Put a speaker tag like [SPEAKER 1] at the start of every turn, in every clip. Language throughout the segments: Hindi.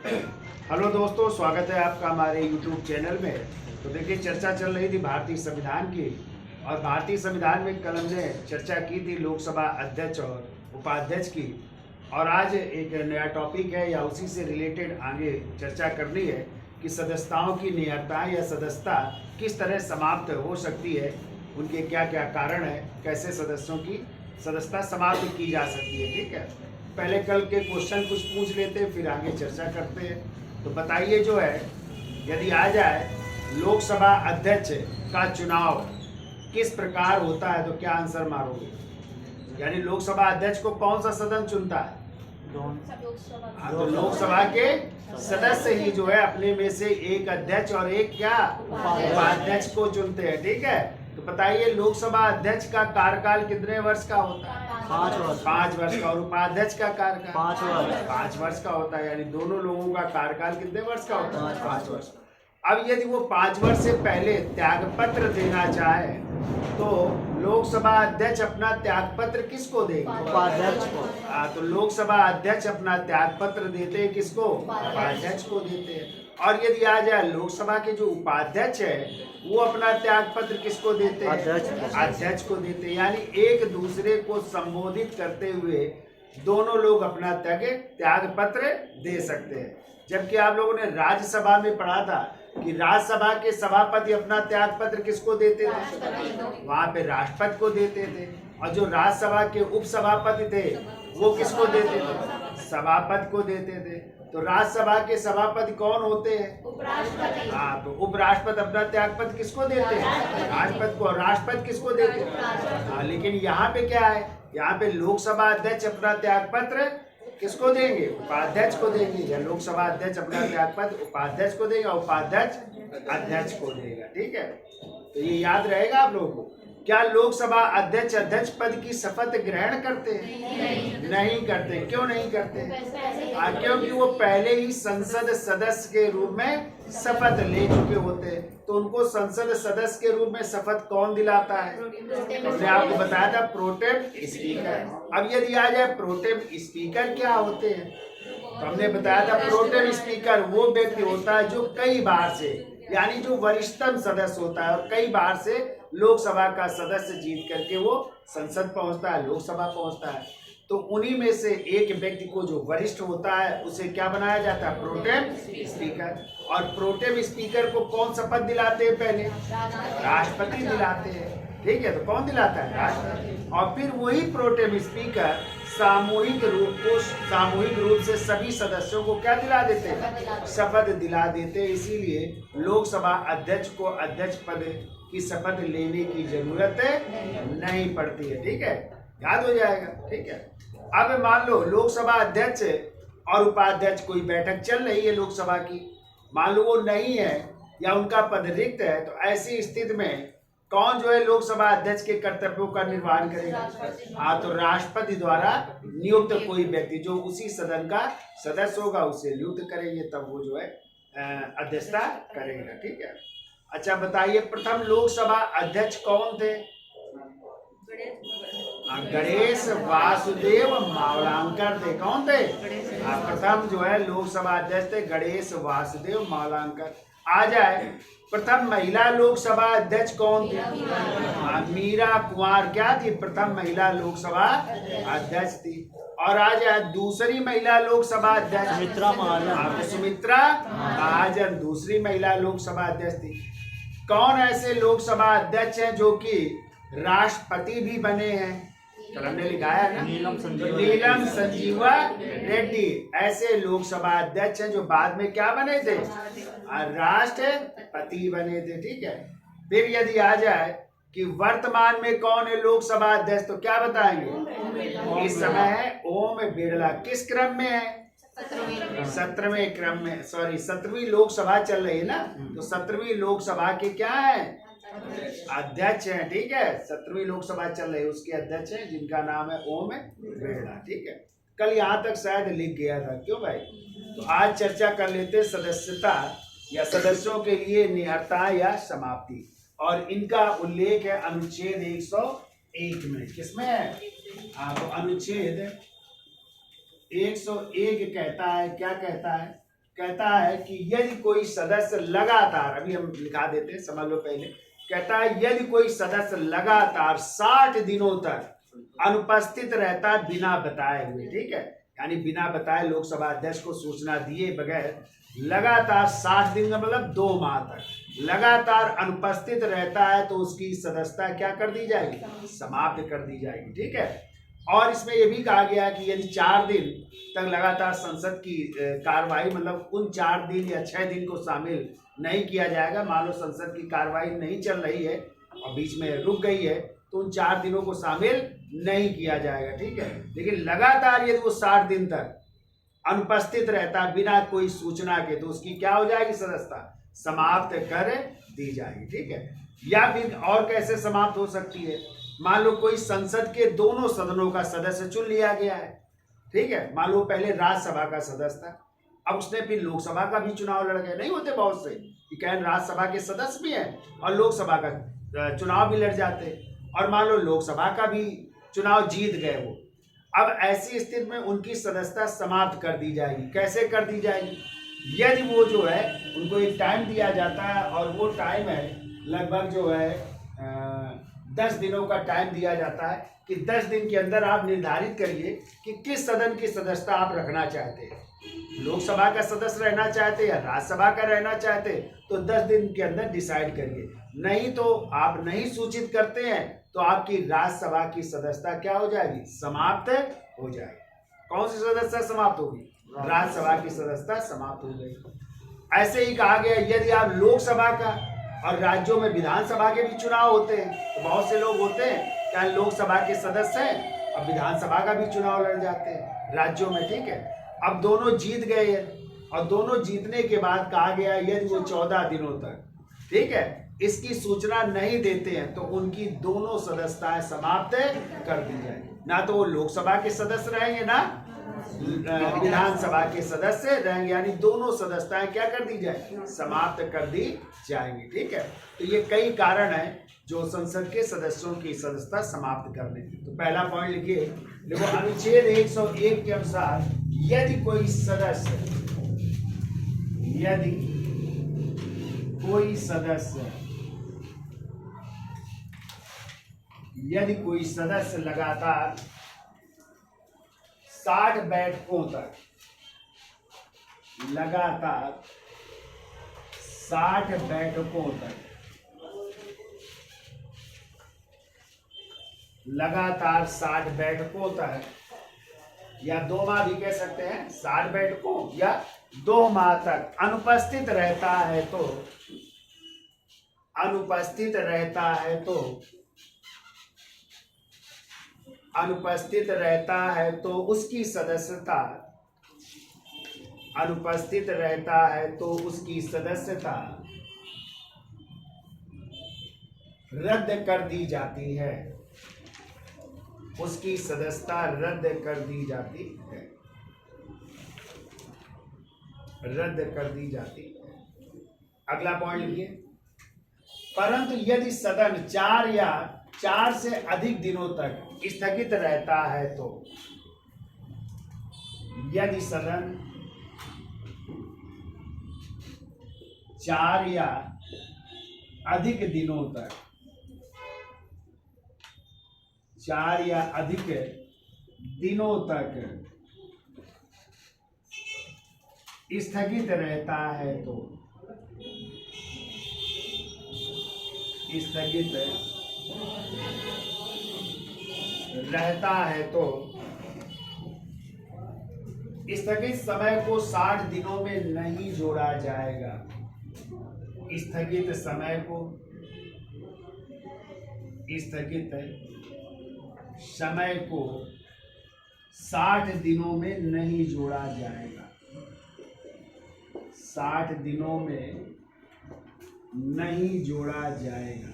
[SPEAKER 1] हेलो दोस्तों, स्वागत है आपका हमारे YouTube चैनल में। तो देखिए, चर्चा चल रही थी भारतीय संविधान की, और भारतीय संविधान में कल हमने चर्चा की थी लोकसभा अध्यक्ष और उपाध्यक्ष की। और आज एक नया टॉपिक है या उसी से रिलेटेड आगे चर्चा करनी है कि सदस्यताओं की नियतता या सदस्यता किस तरह समाप्त हो सकती है, उनके क्या क्या कारण है, कैसे सदस्यों की सदस्यता समाप्त की जा सकती है। ठीक है, पहले कल के क्वेश्चन कुछ पूछ लेते हैं, फिर आगे चर्चा करते हैं। तो बताइए, जो है यदि आ जाए लोकसभा अध्यक्ष का चुनाव किस प्रकार होता है, तो क्या आंसर मारोगे? यानी लोकसभा अध्यक्ष को कौन सा सदन चुनता है? तो लोकसभा के सदस्य ही जो है अपने में से एक अध्यक्ष और एक क्या उपाध्यक्ष को चुनते हैं। ठीक है, तो बताइए लोकसभा अध्यक्ष का कार्यकाल कितने वर्ष का होता है? 5 वर्ष का। और उपाध्यक्ष का कार्यकाल 5 वर्ष का होता है। यानी दोनों लोगों का कार्यकाल कितने वर्ष का होता है? 5 वर्ष। अब यदि वो 5 वर्ष से पहले त्यागपत्र देना चाहे तो लोकसभा अध्यक्ष अपना त्यागपत्र किसको देंगे?
[SPEAKER 2] उपाध्यक्ष को।
[SPEAKER 1] तो लोकसभा अध्यक्ष अपना त्यागपत्र देते हैं किसको? उपाध्यक्ष को देते हैं। और यदि आ जाए लोकसभा के जो उपाध्यक्ष है वो अपना त्यागपत्र किसको देते हैं? अध्यक्ष को देते हैं। यानी एक दूसरे को संबोधित करते हुए दोनों लोग अपना त्यागपत्र दे सकते हैं। जबकि आप लोगों ने राज्यसभा में पढ़ा था कि राज्यसभा के सभापति अपना त्यागपत्र किसको देते थे? वहां पे राष्ट्रपति को देते थे। और जो राज्यसभा के उपसभापति थे वो किसको देते थे? सभापति को देते थे। तो राज्यसभा के सभापति कौन होते हैं? उपराष्ट्रपति। हाँ, तो उपराष्ट्रपति अपना त्यागपत्र किसको देते हैं? राष्ट्रपति को। और राष्ट्रपति किसको देते हैं? हाँ, लेकिन यहाँ पे क्या है? यहाँ पे लोकसभा अध्यक्ष अपना त्यागपत्र किसको देंगे? उपाध्यक्ष को देंगे। या लोकसभा अध्यक्ष अपना त्यागपत्र उपाध्यक्ष को देगा, उपाध्यक्ष अध्यक्ष को देगा। ठीक है, तो ये याद रहेगा आप लोगों को। क्या लोकसभा अध्यक्ष पद की शपथ ग्रहण करते हैं? नहीं करते। क्यों नहीं करते? क्योंकि वो पहले ही संसद सदस्य के रूप में शपथ ले चुके होते हैं। तो उनको संसद सदस्य के रूप में शपथ कौन दिलाता है? हमने आपको बताया था, प्रोटेम स्पीकर। अब यदि आ जाए प्रोटेम स्पीकर क्या होते हैं, तो हमने बताया था प्रोटेम स्पीकर वो व्यक्ति होता है जो कई बार से, यानी जो वरिष्ठतम सदस्य होता है और कई बार से लोकसभा का सदस्य जीत करके वो संसद पहुंचता है, लोकसभा पहुंचता है। तो उन्हीं में से एक व्यक्ति को जो वरिष्ठ होता है उसे क्या बनाया जाता है? Protem speaker. और प्रोटेम स्पीकर को कौन शपथ दिलाते हैं? पहले राष्ट्रपति दिलाते हैं। ठीक है, तो कौन दिलाता है? राष्ट्रपति। और फिर वही प्रोटेम स्पीकर सामूहिक रूप से सभी सदस्यों को क्या दिला देते हैं? शपथ दिला देते हैं। इसीलिए लोकसभा अध्यक्ष को अध्यक्ष पद की शपथ लेने की जरूरत नहीं पड़ती है। ठीक है, याद हो जाएगा। ठीक है, अब मान लो लोकसभा अध्यक्ष और उपाध्यक्ष कोई बैठक चल रही है लोकसभा की, मान लो वो नहीं है या उनका पद रिक्त है, तो ऐसी स्थिति में कौन जो है लोकसभा अध्यक्ष के कर्तव्यों का निर्वहन करेगा? हाँ, तो राष्ट्रपति द्वारा नियुक्त कोई व्यक्ति जो उसी सदन का सदस्य होगा उसे नियुक्त करेंगे, तब वो जो है अध्यक्षता करेगा। ठीक है, अच्छा बताइए प्रथम लोकसभा अध्यक्ष कौन थे? गणेश वासुदेव मावलांकर थे। कौन थे? प्रथम जो है लोकसभा अध्यक्ष थे गणेश वासुदेव मावलांकर। आ जाए प्रथम महिला लोकसभा अध्यक्ष कौन थी? मीरा कुमार क्या थी? प्रथम महिला लोकसभा अध्यक्ष थी। और आ जाए दूसरी महिला लोकसभा अध्यक्ष सुमित्रा महाजन दूसरी महिला लोकसभा अध्यक्ष थी। कौन ऐसे लोकसभा अध्यक्ष हैं जो कि राष्ट्रपति भी बने हैं? तो हमने लिखा है ना, नीलम संजीवा रेड्डी ऐसे लोकसभा अध्यक्ष हैं जो बाद में क्या बने थे? राष्ट्रपति बने थे। ठीक है, फिर यदि आ जाए कि वर्तमान में कौन है लोकसभा अध्यक्ष, तो क्या बताएंगे? इस समय है ओम बिरला। किस क्रम में है? 17वें क्रम में। 17वीं लोकसभा चल रही है ना, तो 17वीं लोकसभा के क्या है? अध्यक्ष हैं। ठीक है, 17वीं लोकसभा चल रही है, उसके अध्यक्ष हैं जिनका नाम है ओम बिरला। ठीक है, कल यहाँ तक शायद लिख गया था। क्यों भाई? तो आज चर्चा कर लेते सदस्यता या सदस्यों के लिए निहत्ता या समाप्ति, और इनका उल्लेख है अनुच्छेद 101 में। किसमें है? हाँ, तो अनुच्छेद 101 कहता है, क्या कहता है कहता है कि यदि कोई सदस्य लगातार, अभी हम लिखा देते हैं, समझ लो पहले। कहता है यदि कोई सदस्य लगातार 60 दिनों तक अनुपस्थित रहता है बिना बताए हुए, ठीक है, यानी बिना बताए लोकसभा अध्यक्ष को सूचना दिए बगैर लगातार 60 दिन का मतलब 2 माह तक लगातार अनुपस्थित रहता है, तो उसकी सदस्यता क्या कर दी जाएगी? समाप्त कर दी जाएगी, ठीक है। और इसमें यह भी कहा गया कि यदि 4 दिन तक लगातार संसद की कार्रवाई, मतलब उन 4 दिन या 6 दिन को शामिल नहीं किया जाएगा, मान लो संसद की कार्रवाई नहीं चल रही है और बीच में रुक गई है, तो उन 4 दिनों को शामिल नहीं किया जाएगा, ठीक है। लेकिन लगातार यदि वो 60 दिन तक अनुपस्थित रहता है बिना कोई सूचना के, तो उसकी क्या हो जाएगी? सदस्यता समाप्त कर दी जाएगी, ठीक है। या फिर और कैसे समाप्त हो सकती है? मान लो कोई संसद के दोनों सदनों का सदस्य चुन लिया गया है, ठीक है। मान लो पहले राज्यसभा का सदस्य था, अब उसने फिर लोकसभा का भी चुनाव लड़ गया। नहीं होते बहुत से कि कहें राज्यसभा के सदस्य भी हैं और लोकसभा का चुनाव भी लड़ जाते, और मान लो लोकसभा का भी चुनाव जीत गए वो। अब ऐसी स्थिति में उनकी सदस्यता समाप्त कर दी जाएगी। कैसे कर दी जाएगी? यदि वो जो है, उनको एक टाइम दिया जाता है और वो टाइम है लगभग जो है 10 दिनों का टाइम दिया जाता है कि 10 दिन के अंदर आप निर्धारित करिए कि किस सदन की सदस्यता आप रखना चाहते हैं। लोकसभा का सदस्य रहना चाहते या राज्यसभा का रहना चाहते, तो 10 दिन के अंदर डिसाइड करिए। नहीं तो आप नहीं सूचित करते हैं तो आपकी राज्यसभा की सदस्यता क्या हो जाएगी? समाप्त हो जाएगी। कौन सी सदस्यता समाप्त होगी? राज्यसभा की सदस्यता समाप्त हो गई। ऐसे ही कहा गया यदि आप लोकसभा का, और राज्यों में विधानसभा के भी चुनाव होते हैं, तो बहुत से लोग होते हैं क्या लोकसभा के सदस्य हैं और विधानसभा का भी चुनाव लड़ जाते हैं राज्यों में, ठीक है। अब दोनों जीत गए हैं और दोनों जीतने के बाद कहा गया यदि वो 14 दिनों तक, ठीक है, इसकी सूचना नहीं देते हैं तो उनकी दोनों सदस्यताएं समाप्त कर दी जाए। ना तो वो लोकसभा के सदस्य रहेंगे ना विधानसभा के सदस्य रहेंगे, यानी दोनों सदस्यताएं क्या कर दी जाए? समाप्त कर दी जाएंगी, ठीक है। तो ये कई कारण हैं जो संसद के सदस्यों की सदस्यता समाप्त करने की। तो पहला पॉइंट लिखिए, देखो अनुच्छेद 101 के अनुसार यदि कोई सदस्य लगातार 60 बैठकों तक लगातार 60 बैठकों तक या 2 माह भी कह सकते हैं, 60 बैठकों या 2 माह तक अनुपस्थित रहता है तो उसकी सदस्यता रद्द कर दी जाती है। उसकी सदस्यता रद्द कर दी जाती है। अगला पॉइंट लिखिए, परंतु यदि सदन 4 या 4 से अधिक दिनों तक स्थगित रहता है तो, यदि सदन 4 या अधिक दिनों तक स्थगित रहता है तो स्थगित समय को 60 दिनों में नहीं जोड़ा जाएगा। स्थगित समय को 60 दिनों में नहीं जोड़ा जाएगा। 60 दिनों में नहीं जोड़ा जाएगा।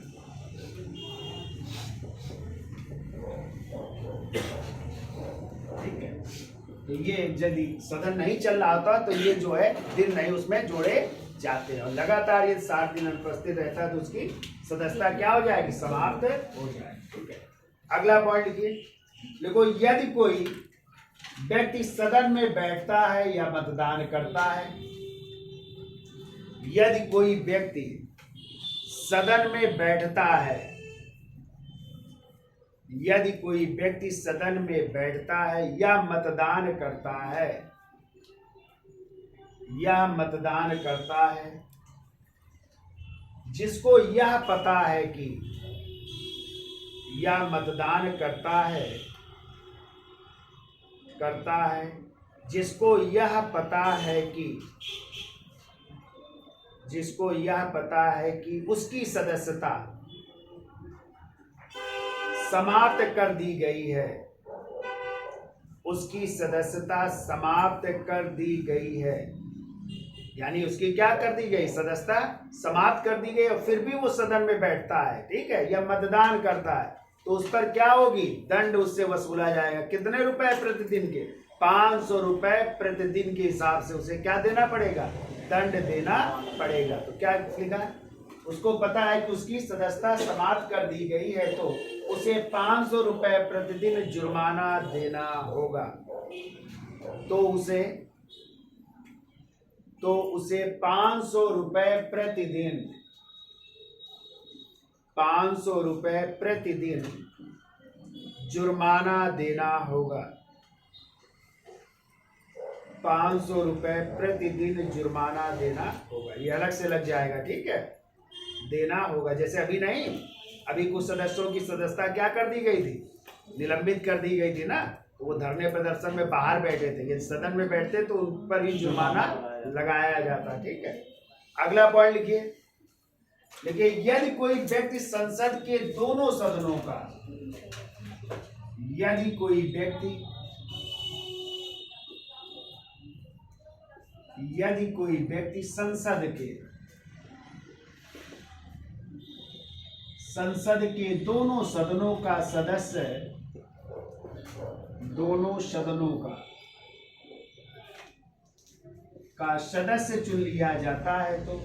[SPEAKER 1] ठीक है, तो ये यदि सदन नहीं चल रहा होता तो ये जो है दिन नहीं उसमें जोड़े जाते हैं, और लगातार ये 60 दिन अनुपस्थित रहता है तो उसकी सदस्यता क्या हो जाएगी? समाप्त हो जाएगी। ठीक है, अगला पॉइंट लिखिए, देखो यदि कोई व्यक्ति सदन में बैठता है या मतदान करता है यदि कोई व्यक्ति सदन में बैठता है, यदि कोई व्यक्ति सदन में बैठता है या मतदान करता है, या मतदान करता है, जिसको यह पता है कि या मतदान करता है जिसको यह पता है कि उसकी सदस्यता समाप्त कर दी गई है, उसकी सदस्यता समाप्त कर दी गई है, यानी उसकी क्या कर दी गई, सदस्यता समाप्त कर दी गई, और फिर भी वो सदन में बैठता है, ठीक है, या मतदान करता है, तो उस पर क्या होगी, दंड उससे वसूला जाएगा। कितने रुपए प्रतिदिन के, 500 रुपए प्रतिदिन के हिसाब से उसे क्या देना पड़ेगा, दंड देना पड़ेगा। तो क्या लिखा है, उसको पता है कि उसकी सदस्यता समाप्त कर दी गई है, तो उसे 500 रुपए प्रतिदिन जुर्माना देना होगा। तो उसे 500 रुपए प्रतिदिन, 500 रुपए प्रतिदिन जुर्माना देना होगा, 500 रुपए प्रतिदिन जुर्माना देना होगा। ये अलग से लग जाएगा, ठीक है, देना होगा। जैसे अभी नहीं, अभी कुछ सदस्यों की सदस्यता क्या कर दी गई थी, निलंबित कर दी गई थी ना, तो वो धरने प्रदर्शन में बाहर बैठे थे, यदि सदन में बैठते तो उन पर ही जुर्माना लगाया जाता, ठीक है। अगला पॉइंट लिखिए, यदि कोई व्यक्ति संसद के दोनों सदनों का, यदि कोई व्यक्ति संसद के दोनों सदनों का सदस्य, दोनों सदनों का सदस्य चुन लिया जाता है, तो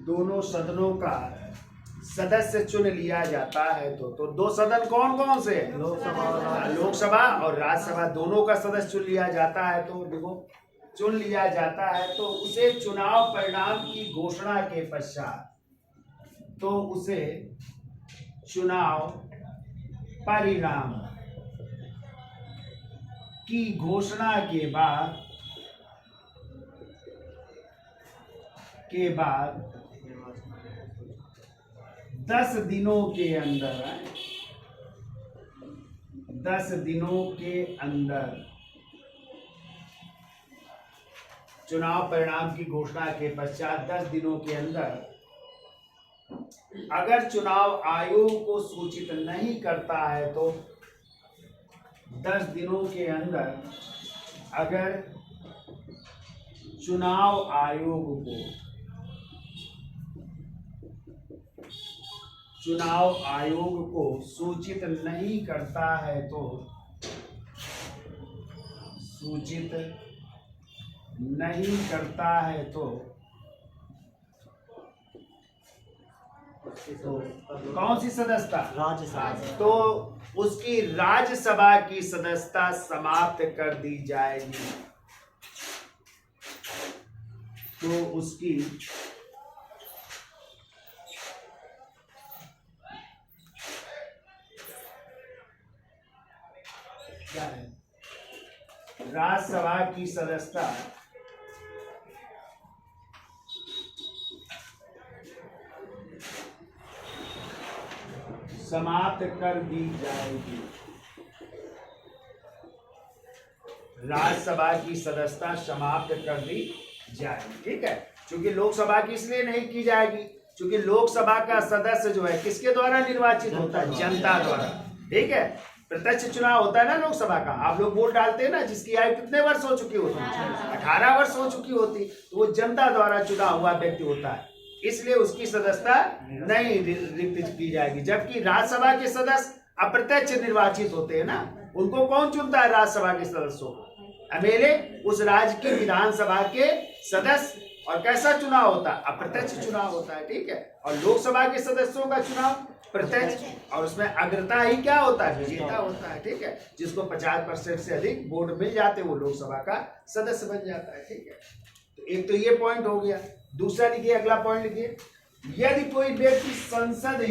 [SPEAKER 1] दोनों सदनों का सदस्य चुन लिया जाता है, तो दो सदन कौन कौन से, लोकसभा और राज्यसभा, दोनों का सदस्य चुन लिया जाता है। तो देखो, चुन लिया जाता है तो उसे चुनाव परिणाम की घोषणा के पश्चात, तो उसे चुनाव परिणाम की घोषणा के बाद 10 दिनों के अंदर, 10 दिनों के अंदर चुनाव परिणाम की घोषणा के पश्चात 10 दिनों के अंदर अगर चुनाव आयोग को सूचित नहीं करता है, तो 10 दिनों के अंदर अगर चुनाव आयोग को सूचित नहीं करता है, तो कौन सी सदस्यता, राज्यसभा, तो उसकी राज्यसभा की सदस्यता समाप्त कर दी जाएगी। तो उसकी क्या है, राज्यसभा की सदस्यता समाप्त कर दी जाएगी। राज्यसभा की सदस्यता समाप्त कर दी जाएगी, ठीक है। क्योंकि लोकसभा की इसलिए नहीं की जाएगी क्योंकि लोकसभा का सदस्य जो है किसके द्वारा निर्वाचित होता है, जनता द्वारा, ठीक है। प्रत्यक्ष चुनाव होता है ना लोकसभा का, आप लोग वोट डालते हैं ना, जिसकी आयु कितने वर्ष हो चुकी होती है, 18 वर्ष हो चुकी होती, तो वो जनता द्वारा चुना हुआ व्यक्ति होता है, इसलिए उसकी सदस्यता नहीं रिक्त की जाएगी। जबकि राज्यसभा के सदस्य अप्रत्यक्ष निर्वाचित होते हैं ना, उनको कौन चुनता है, राज्यसभा के सदस्यों को, एमएलए, उस राज्य की विधानसभा के सदस्य और कैसा चुनाव होता है? अप्रत्यक्ष चुनाव होता है, ठीक है। और लोकसभा के सदस्यों का चुनाव प्रत्यक्ष, और उसमें अग्रता ही क्या होता है? विजेता होता है, ठीक है। जिसको 50% से अधिक वोट मिल जाते वो लोकसभा का सदस्य बन जाता है, ठीक है। तो एक तो ये पॉइंट हो गया। दूसरा लिखिए, अगला पॉइंट लिखिए, यदि कोई व्यक्ति संसद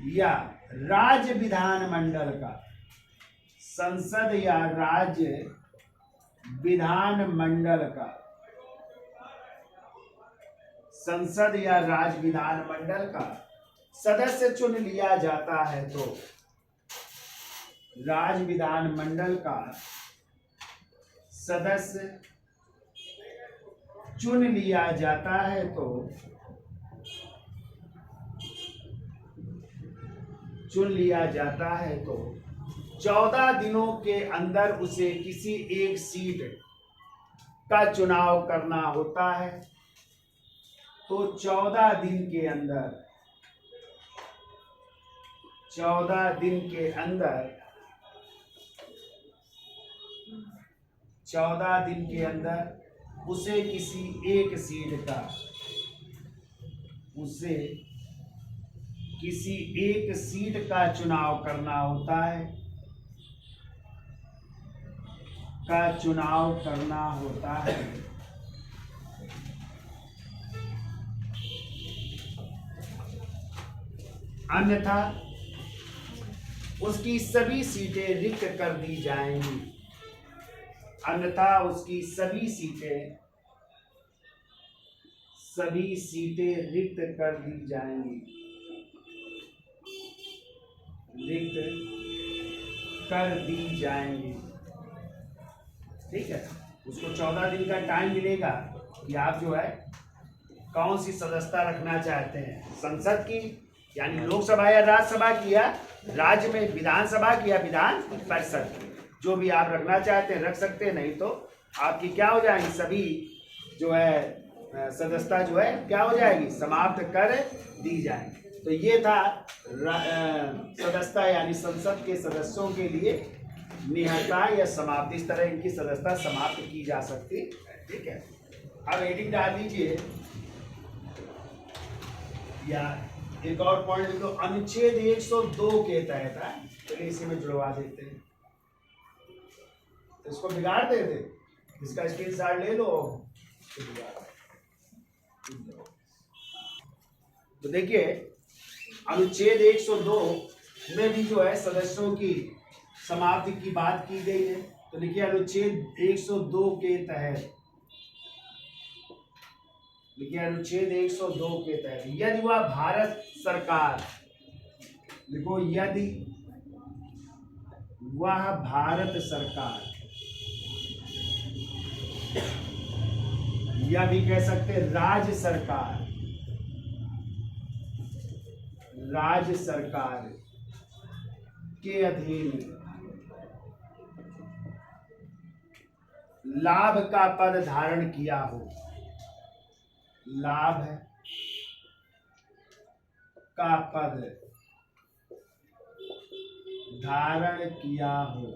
[SPEAKER 1] या राज्य विधानमंडल का, संसद या राज्य विधानमंडल का, संसद या राज्य विधानमंडल का सदस्य चुन लिया जाता है तो, राज्य विधानमंडल का सदस्य चुन लिया जाता है तो, चुन लिया जाता है तो 14 दिनों के अंदर उसे किसी एक सीट का चुनाव करना होता है। तो 14 दिन के अंदर, 14 दिन के अंदर, 14 दिन के अंदर उसे किसी एक सीट का, उसे किसी एक सीट का चुनाव करना होता है, का चुनाव करना होता है। अन्यथा उसकी सभी सीटें रिक्त कर दी जाएंगी, अन्यथा उसकी सभी सीटें रिक्त कर दी जाएंगी, रिक्त कर दी जाएंगी, ठीक है। उसको 14 दिन का टाइम मिलेगा कि आप जो है कौन सी सदस्यता रखना चाहते हैं, संसद की यानी लोकसभा या राज्यसभा की, या राज्य में विधानसभा की या विधान परिषद की, जो भी आप रखना चाहते हैं रख सकते हैं। नहीं तो आपकी क्या हो जाएगी, सभी जो है सदस्यता जो है क्या हो जाएगी, समाप्त कर दी जाएगी। तो ये था सदस्यता यानी संसद के सदस्यों के लिए निहत्ता या समाप्ति, इस तरह इनकी सदस्यता समाप्त की जा सकती है, ठीक है। अब हेडिंग डाल दीजिए, या एक और पॉइंट तो अनुच्छेद 102 के तहत है, चलिए इसी में जुड़वा देते हैं। तो इसको बिगाड़ देते, इसका स्क्रीनशॉट ले लो। तो देखिए अनुच्छेद 102 में भी जो है सदस्यों की समाप्ति की बात की गई है। तो देखिए अनुच्छेद 102 के तहत, देखिए अनुच्छेद 102 के तहत यदि वह भारत सरकार, देखो यदि वह भारत सरकार, या भी कह सकते राज्य सरकार, राज्य सरकार के अधीन लाभ का पद धारण किया हो, लाभ का पद धारण किया हो,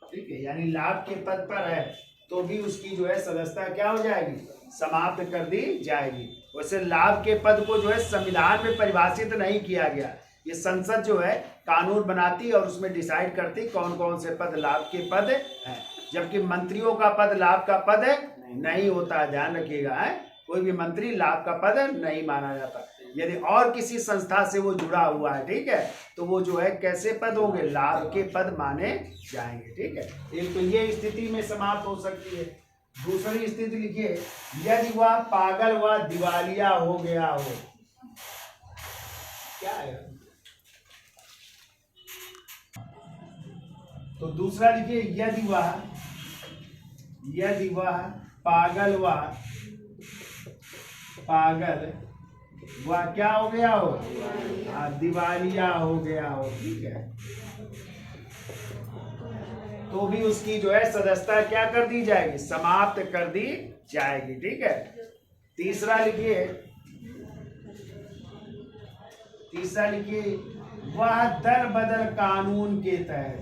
[SPEAKER 1] ठीक है। यानी लाभ के पद पर है तो भी उसकी जो है सदस्यता क्या हो जाएगी, समाप्त कर दी जाएगी। वैसे लाभ के पद को जो है संविधान में परिभाषित नहीं किया गया, ये संसद जो है कानून बनाती और उसमें डिसाइड करती कौन कौन से पद लाभ के पद हैं, जबकि मंत्रियों का पद लाभ का पद नहीं होता है, ध्यान रखिएगा है। कोई भी मंत्री लाभ का पद नहीं माना जाता। यदि और किसी संस्था से वो जुड़ा हुआ है, ठीक है, तो वो जो है कैसे पद होंगे, लाभ के पद माने जाएंगे, ठीक है। एक तो ये स्थिति में समाप्त हो सकती है। दूसरी स्थिति लिखिए, यदि वह पागल व दिवालिया हो गया हो, क्या है तो दूसरा लिखिए, यदि वह पागल वह क्या हो गया हो, दिवालिया हो गया हो, ठीक है, तो भी उसकी जो है सदस्यता क्या कर दी जाएगी, समाप्त कर दी जाएगी, ठीक है। तीसरा लिखिए, वह दल बदल कानून के तहत,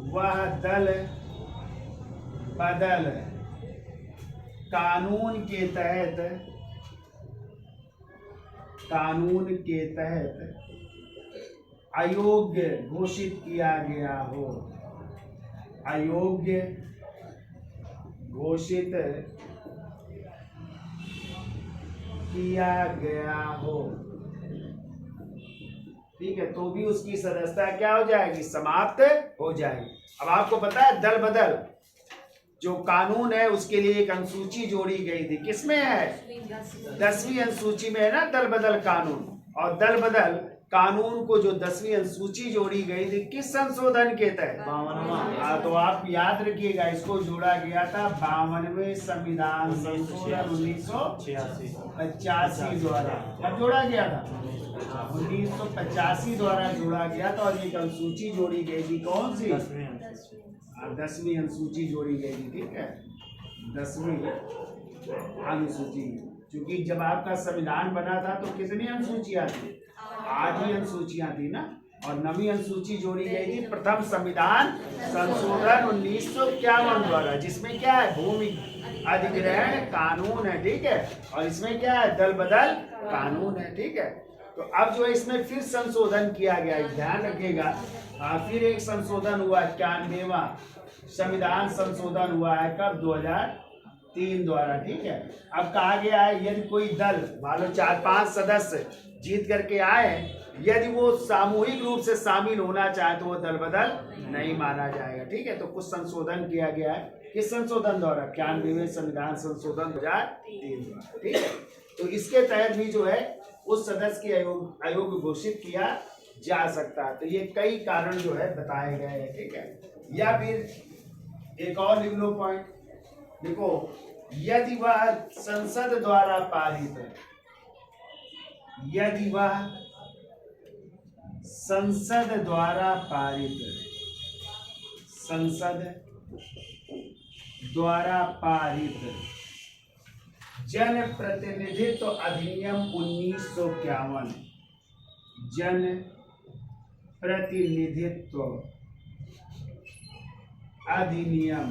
[SPEAKER 1] वह दल बदल कानून के तहत अयोग्य घोषित किया गया हो, अयोग्य घोषित किया गया हो, ठीक है, तो भी उसकी सदस्यता क्या हो जाएगी, समाप्त हो जाएगी। अब आपको पता है दल बदल जो कानून है उसके लिए एक अनुसूची जोड़ी गई थी, किसमें है, 10वीं अनुसूची में है ना दल बदल कानून। और दल बदल कानून को जो 10वीं अनुसूची जोड़ी गई थी किस संशोधन के तहत, 52वां। तो आप याद रखिएगा इसको जोड़ा गया था 52वें संविधान संशोधन 1985 द्वारा। कब जोड़ा गया था, 1985 द्वारा जोड़ा गया था। और एक अनुसूची जोड़ी गई थी, कौन सी, 10वीं अनुसूची जोड़ी गई थी, ठीक है, 10वीं अनुसूची। क्योंकि जब आपका संविधान बना था तो कितनी अनुसूचियां थी, 8 ही अनुसूचियां थी ना। और 9वीं अनुसूची जोड़ी गई थी प्रथम संविधान संशोधन 1951 द्वारा, जिसमें क्या है, भूमि अधिग्रहण कानून है, ठीक है, और इसमें क्या है, दल बदल कानून है, ठीक है। तो अब जो है इसमें फिर संशोधन किया गया है, ध्यान रखिएगा। फिर एक संशोधन हुआ 91वां संविधान संशोधन हुआ है, कब, 2003 द्वारा, ठीक है। अब कहा गया है यदि कोई दल मान लो 4-5 सदस्य जीत करके आए, यदि वो सामूहिक रूप से शामिल होना चाहे तो वो दल बदल नहीं माना जाएगा, ठीक है। तो कुछ संशोधन किया गया है, किस संशोधन द्वारा, 91वें संविधान संशोधन 2003 द्वारा, ठीक है। तो इसके तहत भी जो है उस सदस्य के अयोग्य घोषित किया जा सकता है। तो ये कई कारण जो है बताए गए हैं, ठीक है। या फिर एक और लिख लो पॉइंट, देखो, यदि वह संसद द्वारा पारित है, यदि वह संसद द्वारा पारित, संसद द्वारा पारित जन प्रतिनिधित्व अधिनियम 1951, जन प्रतिनिधित्व अधिनियम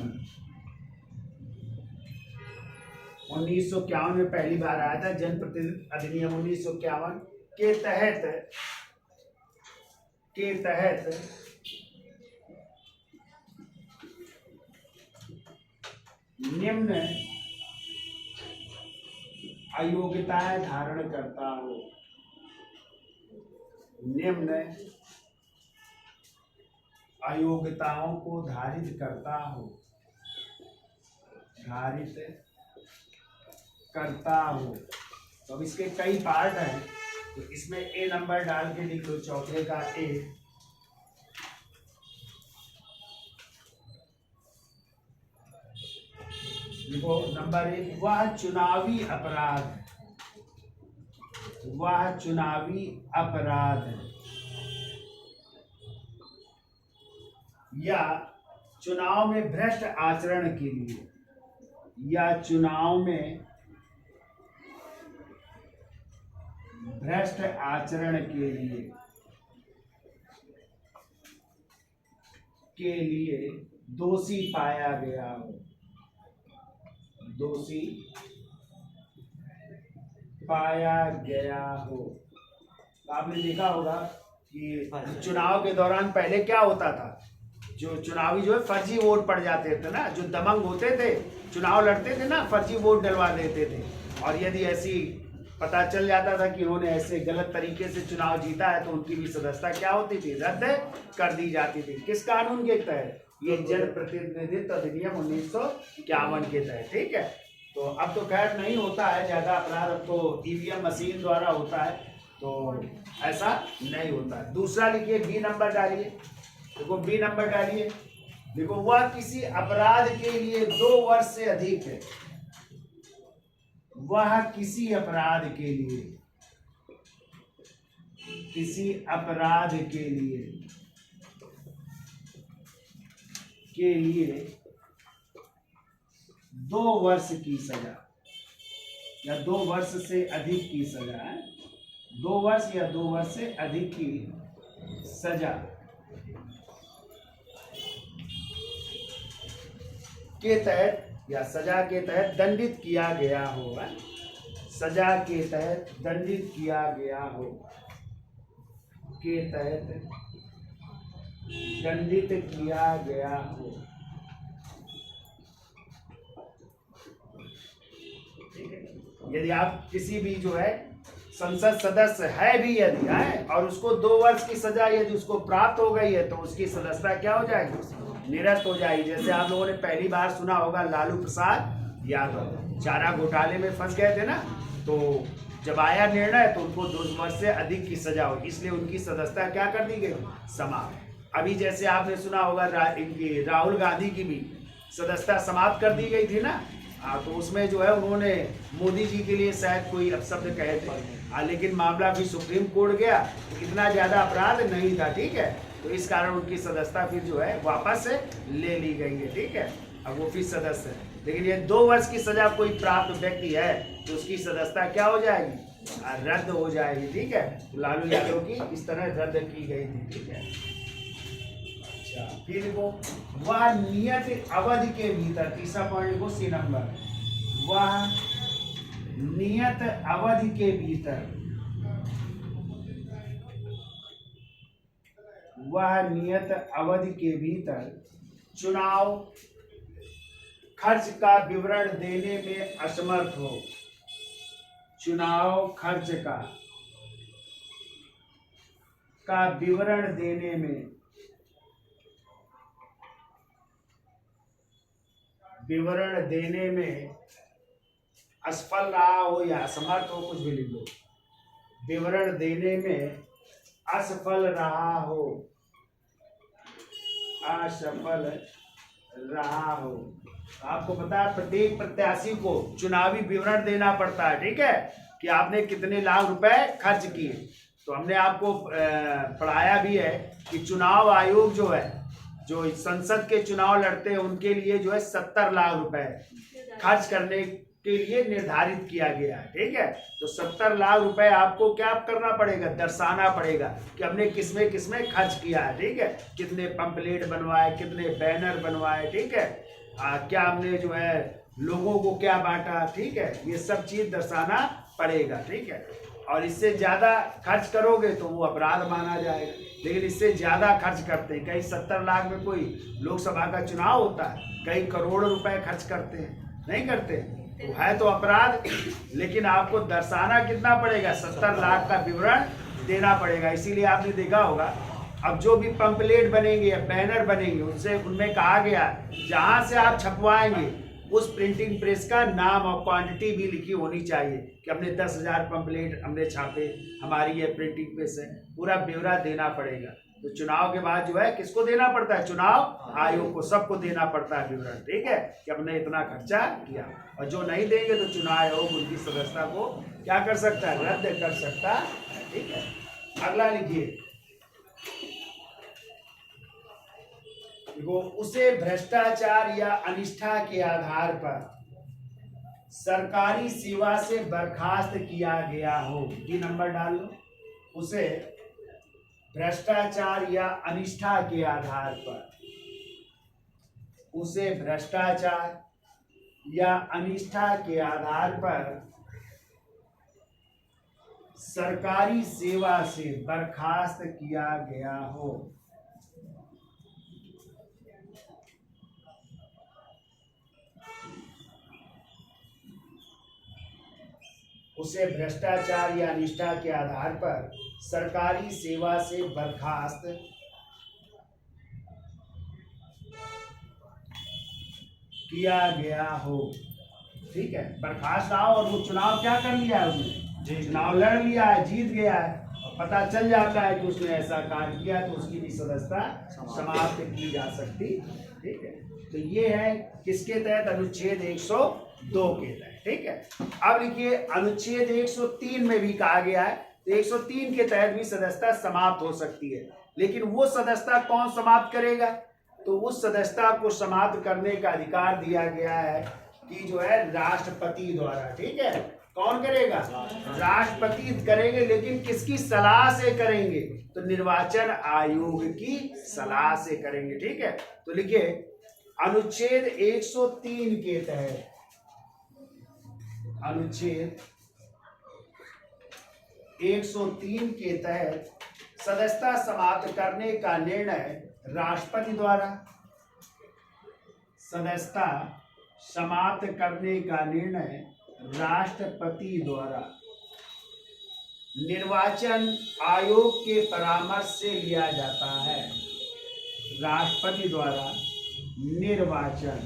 [SPEAKER 1] 1951 में पहली बार आया था। जन प्रतिनिधित्व अधिनियम 1951 के तहत निम्न अयोग्यताएं धारण करता हो, निम्न अयोग्यताओं को धारित करता हो, धारित करता हो। तो अब इसके कई पार्ट हैं, तो इसमें ए नंबर डाल के लिख लो, चौथे का ए। देखो नंबर 1, वह चुनावी अपराध, वह चुनावी अपराध या चुनाव में भ्रष्ट आचरण के लिए, या चुनाव में भ्रष्ट आचरण के लिए दोषी पाया गया हो, दोषी पाया गया हो। तो आपने देखा होगा कि चुनाव के दौरान पहले क्या होता था, जो चुनावी जो है फर्जी वोट पड़ जाते थे ना, जो दबंग होते थे चुनाव लड़ते थे ना, फर्जी वोट डलवा देते थे। और यदि ऐसी पता चल जाता था कि उन्होंने ऐसे गलत तरीके से चुनाव जीता है तो उनकी भी सदस्यता क्या होती थी, रद्द कर दी जाती थी। किस कानून के तहत, ये जन प्रतिनिधित्व अधिनियम 1951 के तहत, ठीक है। तो अब तो खैर नहीं होता है ज्यादा अपराध, अब तो ईवीएम मशीन द्वारा होता है, तो ऐसा नहीं होता है। दूसरा लिखिए, बी नंबर डालिए, देखो बी नंबर डालिए। देखो, वह किसी अपराध के लिए 2 वर्ष से अधिक है, वह किसी अपराध के लिए, किसी अपराध के लिए 2 वर्ष की सजा या 2 वर्ष से अधिक की सजा है, 2 वर्ष या 2 वर्ष से अधिक की सजा के तहत या सजा के तहत दंडित किया गया हो, सजा के तहत दंडित किया गया हो, के तहत दंडित किया गया हो। यदि आप किसी भी जो है संसद सदस्य है भी यदि है और उसको 2 वर्ष की सजा यदि उसको प्राप्त हो गई है तो उसकी सदस्यता क्या हो जाएगी, निरस्त हो जाएगी। जैसे आप लोगों ने पहली बार सुना होगा लालू प्रसाद यादव चारा घोटाले में फंस गए थे ना, तो जब आया निर्णय तो उनको 2 वर्ष से अधिक की सजा होगी, इसलिए उनकी सदस्यता क्या कर दी गई, समाप्त। अभी जैसे आपने सुना होगा इनकी राहुल गांधी की भी सदस्यता समाप्त कर दी गई थी ना, तो उसमें जो है उन्होंने मोदी जी के लिए शायद कोई अपशब्द कहे थे, लेकिन मामला भी सुप्रीम कोर्ट गया, इतना ज़्यादा अपराध नहीं था, ठीक है। तो इस कारण उनकी सदस्यता फिर जो है वापस ले ली गई है, ठीक है। अब वो फिर सदस्य है, लेकिन ये 2 वर्ष की सजा कोई प्राप्त व्यक्ति है तो उसकी सदस्यता क्या हो जाएगी, रद्द हो जाएगी, ठीक है। तो लालू यादव की इस तरह रद्द की गई थी, ठीक है। फिर देखो वह नियत अवधि के भीतर, तीसरा पॉइंट देखो सी नंबर, वह नियत अवधि के भीतर, वह नियत अवधि के भीतर चुनाव खर्च का विवरण देने में असमर्थ हो, चुनाव खर्च का विवरण देने में असफल रहा हो या असमर्थ हो, कुछ भी लिख लो, विवरण देने में असफल रहा हो, असफल रहा हो। आपको पता है प्रत्येक प्रत्याशी को चुनावी विवरण देना पड़ता है, ठीक है, कि आपने कितने लाख रुपए खर्च किए। तो हमने आपको पढ़ाया भी है कि चुनाव आयोग जो है, जो संसद के चुनाव लड़ते हैं उनके लिए जो है 70 लाख रुपए खर्च करने के लिए निर्धारित किया गया है, ठीक है। तो 70 लाख रुपए आपको क्या करना पड़ेगा, दर्शाना पड़ेगा कि हमने किसमें खर्च किया है, ठीक है। कितने पंपलेट बनवाए, कितने बैनर बनवाए, ठीक है, क्या हमने जो है लोगों को क्या बांटा, ठीक है, ये सब चीज दर्शाना पड़ेगा, ठीक है। और इससे ज्यादा खर्च करोगे तो वो अपराध माना जाएगा, लेकिन इससे ज्यादा खर्च करते हैं, कई 70 लाख में कोई लोकसभा का चुनाव होता है, कई करोड़ों रुपए खर्च करते हैं, नहीं करते, तो है तो अपराध, लेकिन आपको दर्शाना कितना पड़ेगा, 70 लाख का विवरण देना पड़ेगा। इसीलिए आपने देखा होगा अब जो भी पंपलेट बनेंगे या बैनर बनेंगे उनमें कहा गया जहां से आप छपवाएंगे उस प्रिंटिंग प्रेस का नाम और क्वांटिटी भी लिखी होनी चाहिए कि हमने 10,000 पंपलेट हमने छापे, हमारी ये प्रिंटिंग प्रेस है, पूरा ब्यौरा देना पड़ेगा। तो चुनाव के बाद जो है किसको देना पड़ता है, चुनाव आयोग को, सबको देना पड़ता है विवरण, ठीक है, कि हमने इतना खर्चा किया। और जो नहीं देंगे तो चुनाव आयोग उनकी सदस्यता को क्या कर सकता है, रद्द कर सकता है, ठीक है। अगला लिखिए, देखो उसे भ्रष्टाचार या अनिष्ठा के आधार पर सरकारी सेवा से बर्खास्त किया गया हो, 3 नंबर डाल लो, उसे भ्रष्टाचार या अनिष्ठा के आधार पर, उसे भ्रष्टाचार या अनिष्ठा के आधार पर सरकारी सेवा से बर्खास्त किया गया हो, उसे भ्रष्टाचार या अनिष्ठा के आधार पर सरकारी सेवा से बर्खास्त किया गया हो, ठीक है। बर्खास्त रहा और वो चुनाव क्या कर लिया है, उसने चुनाव लड़ लिया है, जीत गया है, और पता चल जाता है कि उसने ऐसा कार्य किया तो उसकी भी सदस्यता समाप्त की जा सकती, ठीक है। तो ये है किसके तहत, अनुच्छेद 102 के तहत, ठीक है। अब लिखिए अनुच्छेद 103 में भी कहा गया है, तो 103 के तहत भी सदस्यता समाप्त हो सकती है, लेकिन वो सदस्यता कौन समाप्त करेगा, तो उस सदस्यता को समाप्त करने का अधिकार दिया गया है कि जो है राष्ट्रपति द्वारा, ठीक है। कौन करेगा, राष्ट्रपति करेंगे, लेकिन किसकी सलाह से करेंगे, तो निर्वाचन आयोग की सलाह से करेंगे, ठीक है। तो लिखिए अनुच्छेद 103 के तहत, अनुच्छेद 103 के तहत सदस्यता समाप्त करने का निर्णय राष्ट्रपति द्वारा, सदस्यता समाप्त करने का निर्णय राष्ट्रपति द्वारा निर्वाचन आयोग के परामर्श से लिया जाता है। राष्ट्रपति द्वारा निर्वाचन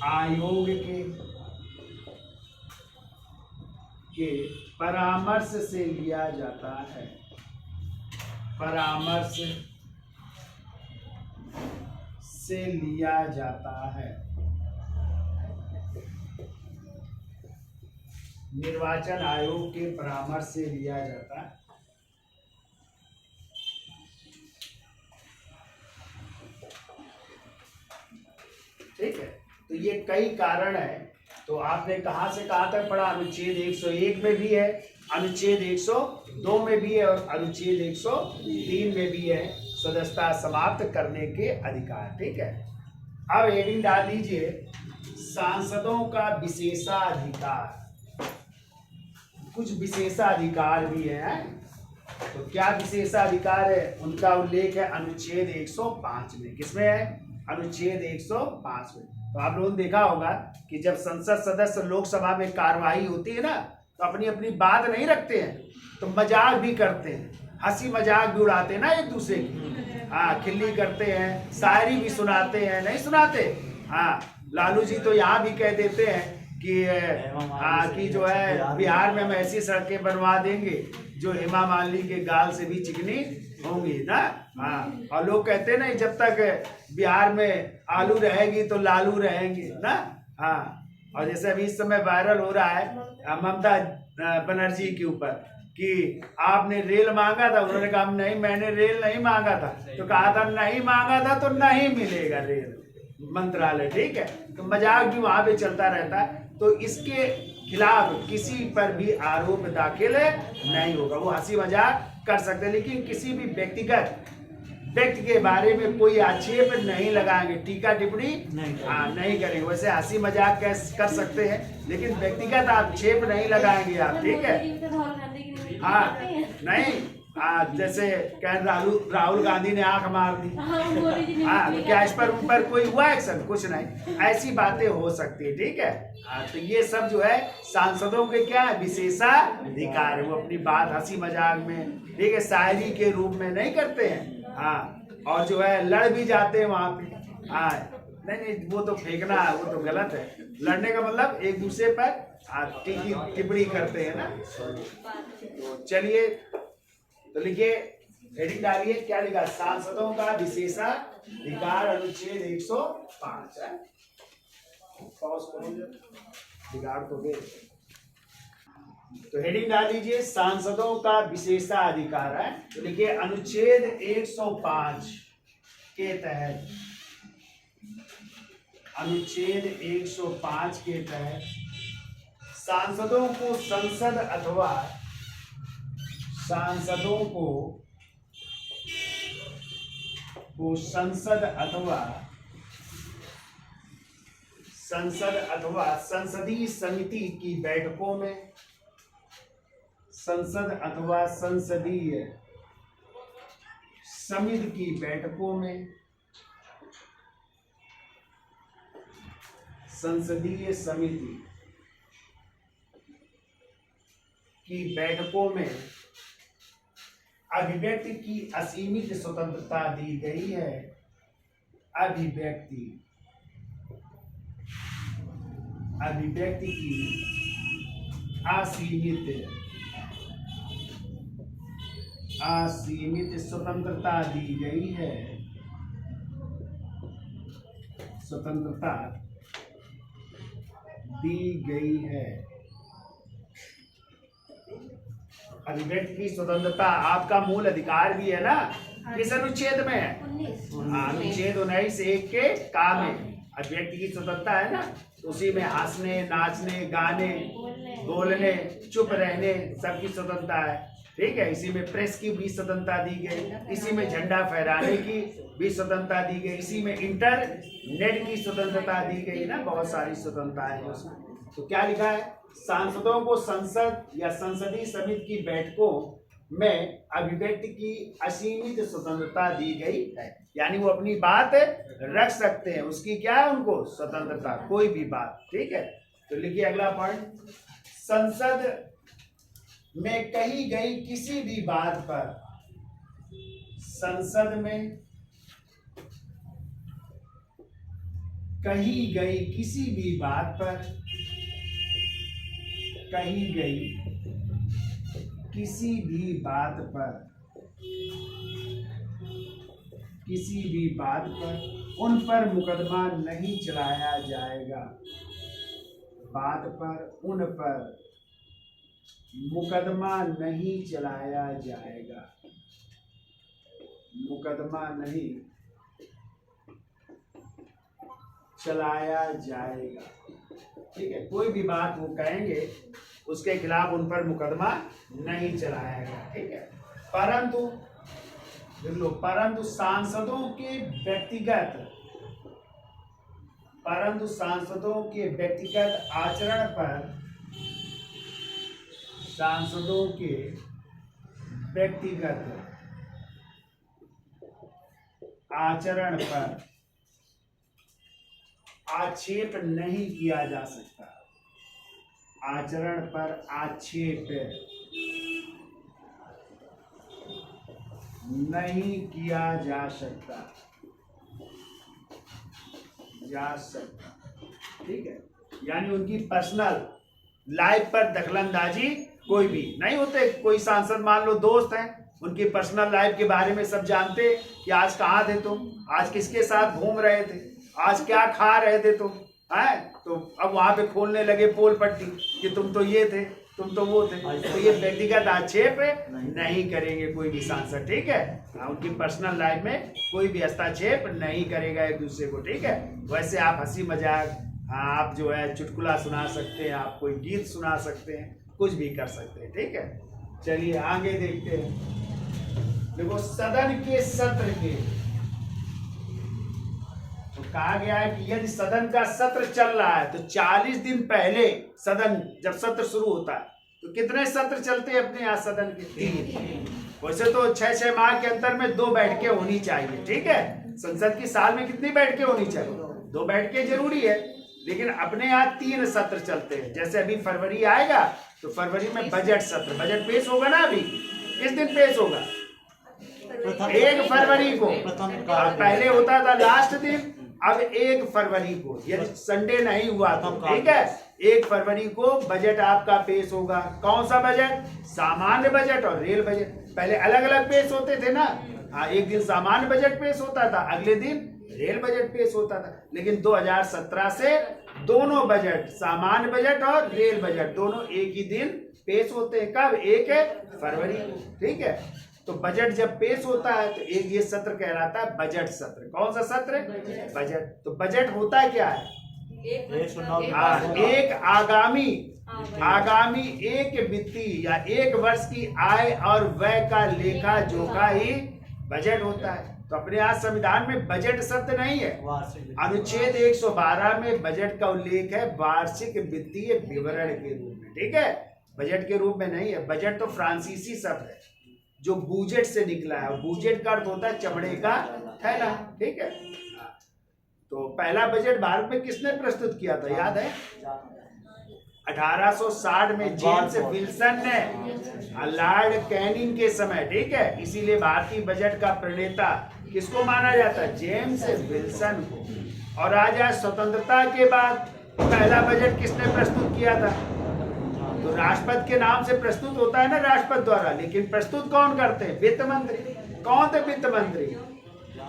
[SPEAKER 1] आयोग के परामर्श से लिया जाता है, परामर्श से लिया जाता है। निर्वाचन आयोग के परामर्श से लिया जाता है। ठीक है, तो ये कई कारण है। तो आपने कहां से कहां तक पढ़ा? अनुच्छेद 101 में भी है, अनुच्छेद 102 में भी है और अनुच्छेद 103 में भी है सदस्यता समाप्त करने के अधिकार। ठीक है, अब हेडिंग डाल लीजिए सांसदों का विशेषाधिकार। कुछ विशेषाधिकार भी है। तो क्या विशेषाधिकार है? उनका उल्लेख है अनुच्छेद 105 में। किसमें है? अनुच्छेद 105 में। तो आप लोगों ने देखा होगा कि जब संसद सदस्य लोकसभा में कार्यवाही होती है ना, तो अपनी अपनी बात नहीं रखते हैं, तो मजाक भी करते हैं, हंसी मजाक भी उड़ाते हैं ना एक दूसरे की। हाँ, खिल्ली करते हैं, शायरी भी सुनाते हैं, नहीं सुनाते? हाँ, लालू जी तो यहाँ भी कह देते हैं कि जो है बिहार में हम ऐसी सड़कें बनवा देंगे जो हेमा मालिनी के गाल से भी चिकनी होंगी ना। हाँ, और लोग कहते हैं ना जब तक बिहार में आलू रहेगी तो लालू रहेंगे ना। हाँ, और जैसे अभी इस समय वायरल हो रहा है ममता बनर्जी के ऊपर कि आपने रेल मांगा था, उन्होंने कहा नहीं, मैंने रेल नहीं मांगा था। तो कहा था नहीं मांगा था तो नहीं मिलेगा रेल मंत्रालय। ठीक है, तो मजाक भी वहां पे चलता रहता है। तो इसके खिलाफ किसी पर भी आरोप दाखिल नहीं होगा। वो हंसी मजाक कर सकते हैं, लेकिन किसी भी व्यक्तिगत व्यक्ति के बारे में कोई आक्षेप नहीं लगाएंगे, टीका टिप्पणी नहीं करेंगे। वैसे हंसी मजाक कर सकते हैं, लेकिन व्यक्तिगत आक्षेप नहीं लगाएंगे आप। ठीक है, हाँ, नहीं जैसे कह राहुल गांधी ने आंख मार दी, हाँ, तो क्या इस पर ऊपर कोई हुआ एक्शन? कुछ नहीं, ऐसी बातें हो सकती है। ठीक है, हाँ, तो ये सब जो है सांसदों के क्या है? विशेषाधिकार है। वो अपनी बात हंसी मजाक में, ठीक है, शायरी के रूप में नहीं करते हैं। हाँ, और जो है लड़ भी जाते हैं वहां पे। हाँ, नहीं, वो तो फेंकना, वो तो गलत है। लड़ने का मतलब एक दूसरे पर टिप्पणी करते हैं ना। तो चलिए, तो लिखिए, हेडिंग डालिए, क्या लिखा? सांसदों का विशेषाधिकार, अनुच्छेद 105 है। बिगाड़ तो गए। तो हेडिंग डाल लीजिए सांसदों का विशेषाधिकार है। तो लिखिए अनुच्छेद 105 के तहत, अनुच्छेद 105 के तहत सांसदों को संसद अथवा सांसदों को संसद अथवा संसदीय समिति की बैठकों में, संसद अथवा संसदीय समिति की बैठकों में, संसदीय समिति की बैठकों में अभिव्यक्ति की असीमित स्वतंत्रता दी गई है। अभिव्यक्ति की असीमित स्वतंत्रता दी गई है। स्वतंत्रता दी गई है। अभिव्यक्ति की स्वतंत्रता आपका मूल अधिकार भी है ना। किस अनुच्छेद में है? अनुच्छेद 19(1) के का में अभिव्यक्ति की स्वतंत्रता है ना। तो उसी में हंसने, नाचने, गाने, बोलने, चुप रहने, सबकी स्वतंत्रता है। ठीक है। इसी में प्रेस की भी स्वतंत्रता दी गई, इसी में झंडा फहराने की भी स्वतंत्रता दी गई, इसी में इंटरनेट की स्वतंत्रता दी गई ना, बहुत सारी स्वतंत्रताएं हैं उसमें। तो क्या लिखा है, सांसदों को संसद या संसदीय समिति की बैठकों में अभिव्यक्ति की असीमित स्वतंत्रता दी गई है, यानी वो अपनी बात रख सकते हैं, उसकी क्या है उनको स्वतंत्रता, कोई भी बात। ठीक है, तो लिखिए अगला पॉइंट, संसद में कही गई किसी भी बात पर, संसद में कही गई किसी भी बात पर, कही गई किसी भी बात पर, किसी भी बात पर उन पर मुकदमा नहीं चलाया जाएगा, बात पर उन पर मुकदमा नहीं चलाया जाएगा, मुकदमा नहीं चलाया जाएगा। ठीक है, कोई भी बात वो कहेंगे उसके खिलाफ उन पर मुकदमा नहीं चलाया गया। ठीक है, परंतु देख लो, परंतु सांसदों के व्यक्तिगत, परंतु सांसदों के व्यक्तिगत आचरण पर, सांसदों के व्यक्तिगत आचरण पर आक्षेप नहीं किया जा सकता, आचरण पर आक्षेप नहीं किया जा सकता, ठीक है, यानी उनकी पर्सनल लाइफ पर दखलंदाजी कोई भी नहीं होते। कोई सांसद मान लो दोस्त हैं, उनकी पर्सनल लाइफ के बारे में सब जानते कि आज कहाँ थे तुम, आज किसके साथ घूम रहे थे, आज क्या खा रहे थे तुम, है तो अब वहां पे खोलने लगे पोल पट्टी कि तुम तो ये थे, तुम तो वो थे। तो ये व्यक्तिगत आक्षेप नहीं करेंगे कोई भी सांसद। ठीक है, उनकी पर्सनल लाइफ में कोई भी हस्तक्षेप नहीं करेगा एक दूसरे को। ठीक है, वैसे आप हंसी मजाक, आप जो है चुटकुला सुना सकते हैं, आप कोई गीत सुना सकते हैं, कुछ भी कर सकते हैं। ठीक है, चलिए आगे देखते हैं। देखो, सदन के सत्र के, तो कहा गया है कि यदि सदन का सत्र चल रहा है तो 40 दिन पहले सदन, जब सत्र शुरू होता है तो कितने सत्र चलते हैं अपने यहाँ सदन के? 3। वैसे तो 6-6 माह के अंतर में 2 बैठकें होनी चाहिए। ठीक है, संसद की साल में कितनी बैठकें होनी चाहिए? 2 बैठकें जरूरी है, लेकिन अपने यहाँ 3 सत्र चलते हैं। जैसे अभी फरवरी आएगा तो फरवरी में बजट सत्र, बजट पेश होगा ना। अभी किस दिन पेश होगा? 1 फरवरी को। पहले होता था लास्ट दिन, अब 1 फरवरी को, यदि संडे नहीं हुआ तो। ठीक है, 1 फरवरी को बजट आपका पेश होगा। कौन सा बजट? सामान्य बजट और रेल बजट। पहले अलग अलग पेश होते थे ना। हाँ, एक दिन सामान्य बजट पेश होता था, अगले दिन रेल बजट पेश होता था। लेकिन 2017 से दोनों बजट, सामान्य बजट और रेल बजट, दोनों एक ही दिन पेश होते हैं। कब? 1 फरवरी को। ठीक है, तो बजट जब पेश होता है तो एक ये सत्र कहलाता है बजट सत्र। कौन सा सत्र? बजट। तो बजट होता क्या है? एक आगामी एक वित्तीय या 1 वर्ष की आय और व्यय का लेखा जोखा ही बजट होता है। तो अपने यहाँ संविधान में बजट शब्द नहीं है। अनुच्छेद 112 में बजट का उल्लेख है वार्षिक वित्तीय विवरण के रूप में। ठीक है, बजट के रूप में नहीं है। बजट तो फ्रांसीसी शब्द है जो बूजेट से निकला है। बूजेट का अर्थ होता है चमड़े का थैला। ठीक है, तो पहला बजट भारत में किसने प्रस्तुत किया था, याद है? 1860 में जेम्स विल्सन ने, लॉर्ड कैनिंग के समय। ठीक है, इसीलिए भारतीय बजट का प्रणेता किसको माना जाता है? जेम्स विल्सन को। और आज स्वतंत्रता के बाद पहला बजट किसने प्रस्तुत किया था? तो राष्ट्रपति के नाम से प्रस्तुत होता है ना, राष्ट्रपति द्वारा, लेकिन प्रस्तुत कौन करते हैं? वित्त मंत्री। कौन थे वित्त मंत्री?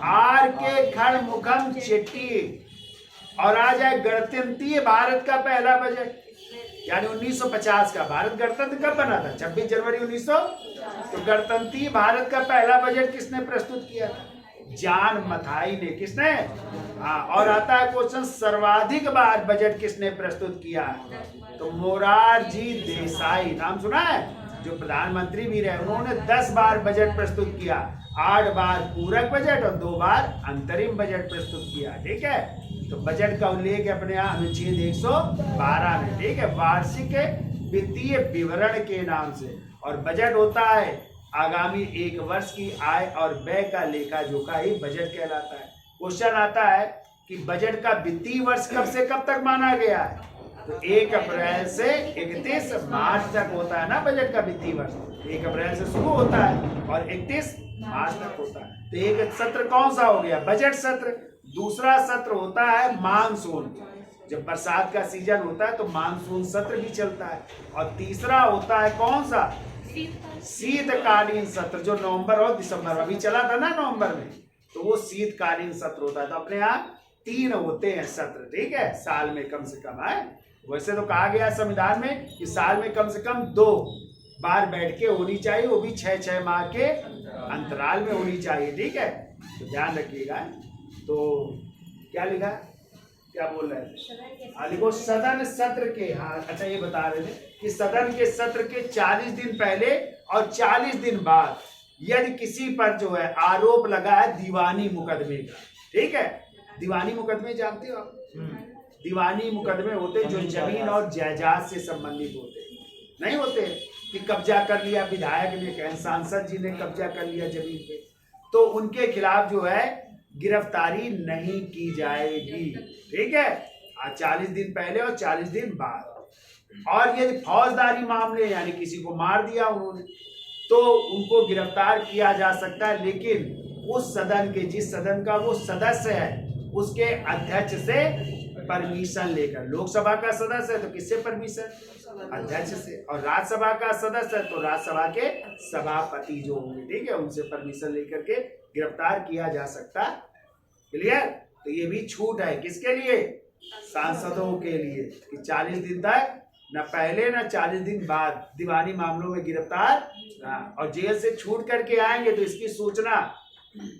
[SPEAKER 1] R.K. खड़मुखम शेट्टी। और आज है गणतंत्रीय भारत का पहला बजट, यानी 1950 का। भारत गणतंत्र कब बना था? 26 जनवरी 1900। तो गणतंत्रीय भारत का पहला बजट किसने प्रस्तुत किया था? जॉन मथाई ने। किसने? हाँ, और आता है क्वेश्चन, सर्वाधिक बार बजट किसने प्रस्तुत किया? तो मोरारजी देसाई। नाम सुना है? जो प्रधानमंत्री भी रहे उन्होंने 10 बार बजट प्रस्तुत किया, 8 बार पूरक बजट और 2 बार अंतरिम बजट प्रस्तुत किया। ठीक है, तो बजट का उल्लेख अपने यहाँ अनुच्छेद 112 में, ठीक है, वार्षिक वित्तीय विवरण के नाम से। और बजट होता है आगामी 1 वर्ष की आय और व्यय का लेखा जोखा ही बजट कहलाता है। क्वेश्चन आता है कि बजट का वित्तीय वर्ष कब से कब तक माना गया है, तो 1 अप्रैल से 31 मार्च तक होता है ना बजट का वित्तीय वर्ष। 1 अप्रैल से शुरू होता है और 31 मार्च तक होता है। तो एक सत्र कौन सा हो गया, बजट सत्र। दूसरा सत्र होता है मानसून, जब बरसात का सीजन होता है तो मानसून सत्र भी चलता है। और तीसरा होता है कौन सा, शीतकालीन सत्र, जो नवंबर और दिसंबर में अभी चला था ना, नवंबर में, तो वो शीतकालीन सत्र होता है। तो अपने यहाँ 3 होते हैं सत्र, ठीक है, साल में कम से कम है। वैसे तो कहा गया संविधान में कि साल में कम से कम 2 बार बैठ के होनी चाहिए, वो भी 6-6 माह के अंतराल में होनी चाहिए। ठीक है, तो ध्यान रखिएगा। तो क्या लिखा, क्या बोल रहे थे, लिखो सदन सत्र के, हाँ अच्छा ये बता रहे थे कि सदन के सत्र के 40 दिन पहले और 40 दिन बाद यदि किसी पर जो है आरोप लगा है दीवानी मुकदमे का, ठीक है, दीवानी मुकदमे जानते हो आप, दीवानी मुकदमे होते जो जमीन और जायदाद से संबंधित होते, नहीं होते कि कब्जा कर लिया विधायक ने, कहें सांसद जी ने कब्जा कर लिया जमीन पे, तो उनके खिलाफ जो है गिरफ्तारी नहीं की जाएगी। ठीक है, 40 दिन पहले और 40 दिन बाद। और यदि फौजदारी मामले यानी किसी को मार दिया उन्होंने, तो उनको गिरफ्तार किया जा सकता है, लेकिन उस सदन के, जिस सदन का वो सदस्य है उसके अध्यक्ष से परमिशन लेकर। लोकसभा का सदस्य है तो किससे परमिशन, अध्यक्ष से। और राज्यसभा का सदस्य है तो राज्यसभा के सभापति जो होंगे, ठीक है, उनसे परमिशन लेकर के गिरफ्तार किया जा सकता। क्लियर, तो ये भी छूट है किसके लिए, सांसदों के लिए, कि 40 दिन तक न पहले न 40 दिन बाद दीवानी मामलों में गिरफ्तार, और जेल से छूट करके आएंगे तो इसकी सूचना,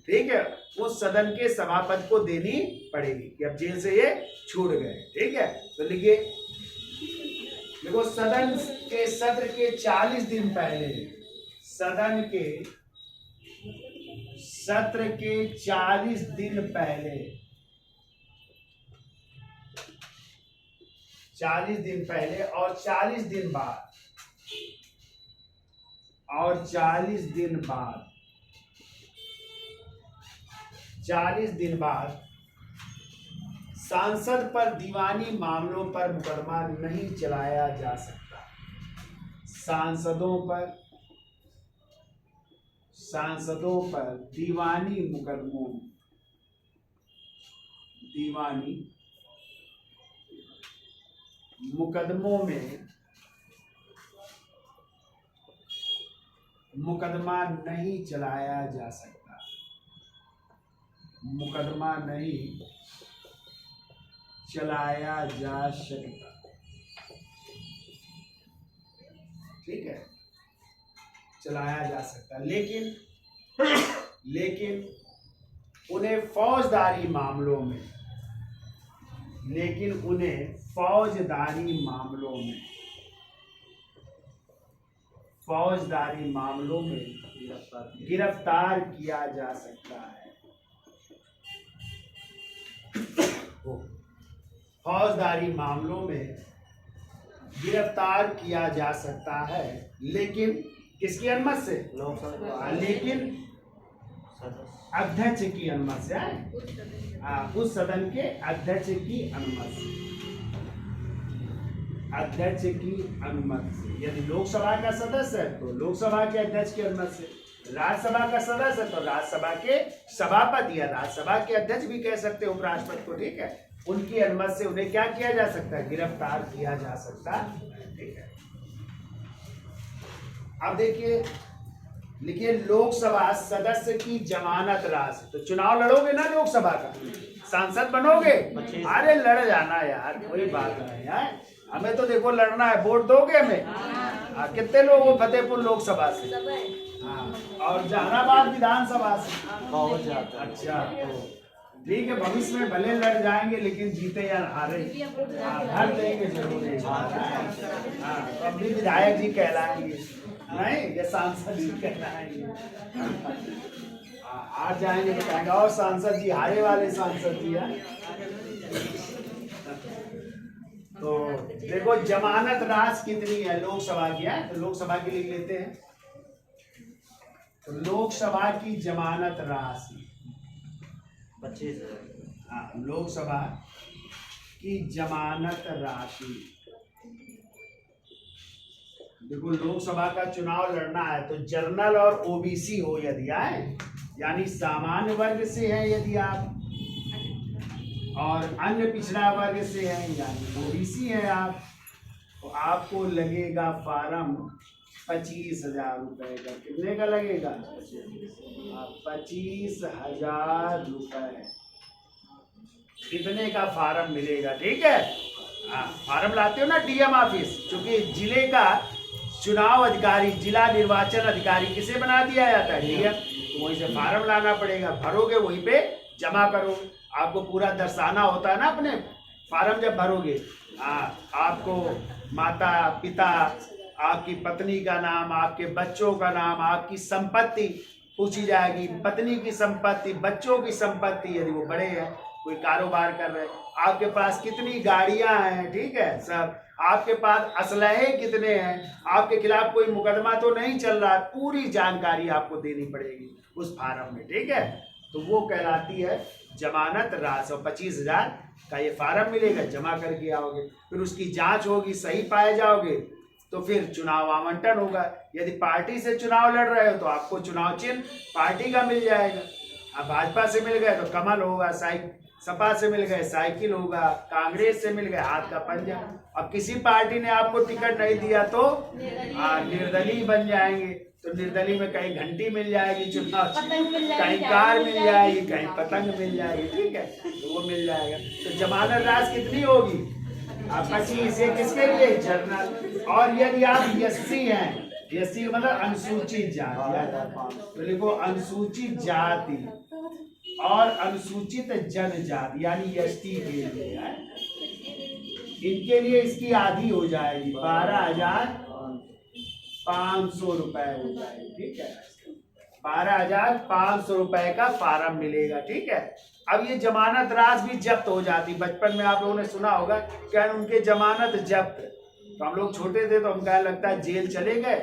[SPEAKER 1] ठीक है, उस सदन के सभापति को देनी पड़ेगी कि अब जेल से ये छूट गए। ठीक है, तो लिखिए, देखो सदन के सत्र के 40 दिन पहले, सदन के सत्र के 40 दिन पहले, 40 दिन पहले और 40 दिन बाद, और 40 दिन बाद, 40 दिन बाद सांसद पर दीवानी मामलों पर मुकदमा नहीं चलाया जा सकता। सांसदों पर दीवानी मुकदमों, दीवानी मुकदमों में मुकदमा नहीं चलाया जा सकता, मुकदमा नहीं चलाया जा सकता। ठीक है, चलाया जा सकता, लेकिन उन्हें फौजदारी मामलों में, लेकिन उन्हें फौजदारी मामलों में, फौजदारी मामलों में गिरफ्तार किया जा सकता है। फौजदारी मामलों में गिरफ्तार किया जा सकता है, लेकिन किसकी अनुमति से, लेकिन अध्यक्ष की अनुमति से, उस सदन के अध्यक्ष की अनुमति से, अध्यक्ष की अनुमति से। यदि लोकसभा का सदस्य है तो लोकसभा के अध्यक्ष की अनुमति से, राज्यसभा का सदस्य है तो राज्यसभा के सभापति या राज्यसभा के अध्यक्ष भी कह सकते हैं उपराष्ट्रपति को, ठीक है, उनकी अनुमति से उन्हें क्या किया जा सकता है, गिरफ्तार किया जा सकता है। ठीक है, अब देखिए, लिखिए लोकसभा सदस्य की जमानत राशि। तो चुनाव लड़ोगे ना लोकसभा का, सांसद बनोगे, अरे लड़ जाना यार, कोई बात नहीं है, हमें तो देखो लड़ना है, वोट दोगे हमें। कितने लोग हो फतेहपुर लोकसभा से, और जहानाबाद विधानसभा से बहुत ज्यादा। अच्छा, ठीक है, भविष्य में भले लड़ जाएंगे लेकिन जीते या हारे, हर देंगे जरूर। अब भी विधायक जी कहलाएंगे। नहीं, ये सांसद जी कहना है। आज जाएंगे तो कहेंगे और सांसद जी हारे वाले सांसद जी हैं। तो देखो जमानत राशि कितनी है लोकसभा की है, तो लोकसभा की लिख लेते हैं। तो लोकसभा की जमानत राशि
[SPEAKER 2] 25,000।
[SPEAKER 1] हाँ, लोकसभा की जमानत राशि। देखो लोकसभा का चुनाव लड़ना है तो जनरल और ओबीसी हो यदि आए, यानी सामान्य वर्ग से है यदि आप, और अन्य पिछड़ा वर्ग से है यानी ओबीसी है आप, तो आपको लगेगा फार्म 25,000 रुपए का। कितने का लगेगा? 25,000 रुपए। इतने का फार्म मिलेगा, ठीक है। हाँ, फार्म लाते हो ना डीएम ऑफिस, क्योंकि जिले का चुनाव अधिकारी, जिला निर्वाचन अधिकारी किसे बना दिया जाता है? डीएम। तो वहीं से फार्म लाना पड़ेगा, भरोगे वहीं पे जमा करोगे। आपको पूरा दर्शाना होता है ना अपने फार्म जब भरोगे। आपको माता पिता, आपकी पत्नी का नाम, आपके बच्चों का नाम, आपकी संपत्ति पूछी जाएगी, पत्नी की संपत्ति, बच्चों की संपत्ति यदि वो बड़े हैं, कोई कारोबार कर रहे हैं, आपके पास कितनी गाड़ियां हैं, ठीक है सब, आपके पास असलहे कितने हैं, आपके खिलाफ कोई मुकदमा तो नहीं चल रहा है, पूरी जानकारी आपको देनी पड़ेगी उस फार्म में, ठीक है। तो वो कहलाती है जमानत राशि। 25,000 का ये फार्म मिलेगा, जमा करके आओगे, फिर उसकी जांच होगी, सही पाए जाओगे तो फिर चुनाव आवंटन होगा। यदि पार्टी से चुनाव लड़ रहे हो तो आपको चुनाव चिन्ह पार्टी का मिल जाएगा। अब भाजपा से मिल गए तो कमल होगा, सपा से मिल गए साइकिल होगा, कांग्रेस से मिल गए हाथ का पंजा। अब किसी पार्टी ने आपको टिकट नहीं दिया तो निर्दलीय बन जाएंगे। तो निर्दलीय में कहीं घंटी मिल जाएगी चुनाव, कहीं कार मिल जाएगी, कहीं पतंग मिल जाएगी, ठीक है, तो वो मिल जाएगा। तो जमानत राशि कितनी होगी? 25। ये किसके लिए? जनरल। और यदि आप एससी हैं, एससी मतलब अनुसूचित जाति, तो लिखो अनुसूचित जाति और अनुसूचित जनजाति यानी एसटी के लिए है, इनके लिए इसकी आधी हो जाएगी 12,500 रुपए हो जाएगी, ठीक है। 12,500 रुपए का फार्म मिलेगा, ठीक है। अब ये जमानत राशि भी जब्त हो जाती। बचपन में आप लोगों ने सुना होगा क्या उनके जमानत जब्त, तो हम लोग छोटे थे तो हम क्या लगता है जेल चले गए,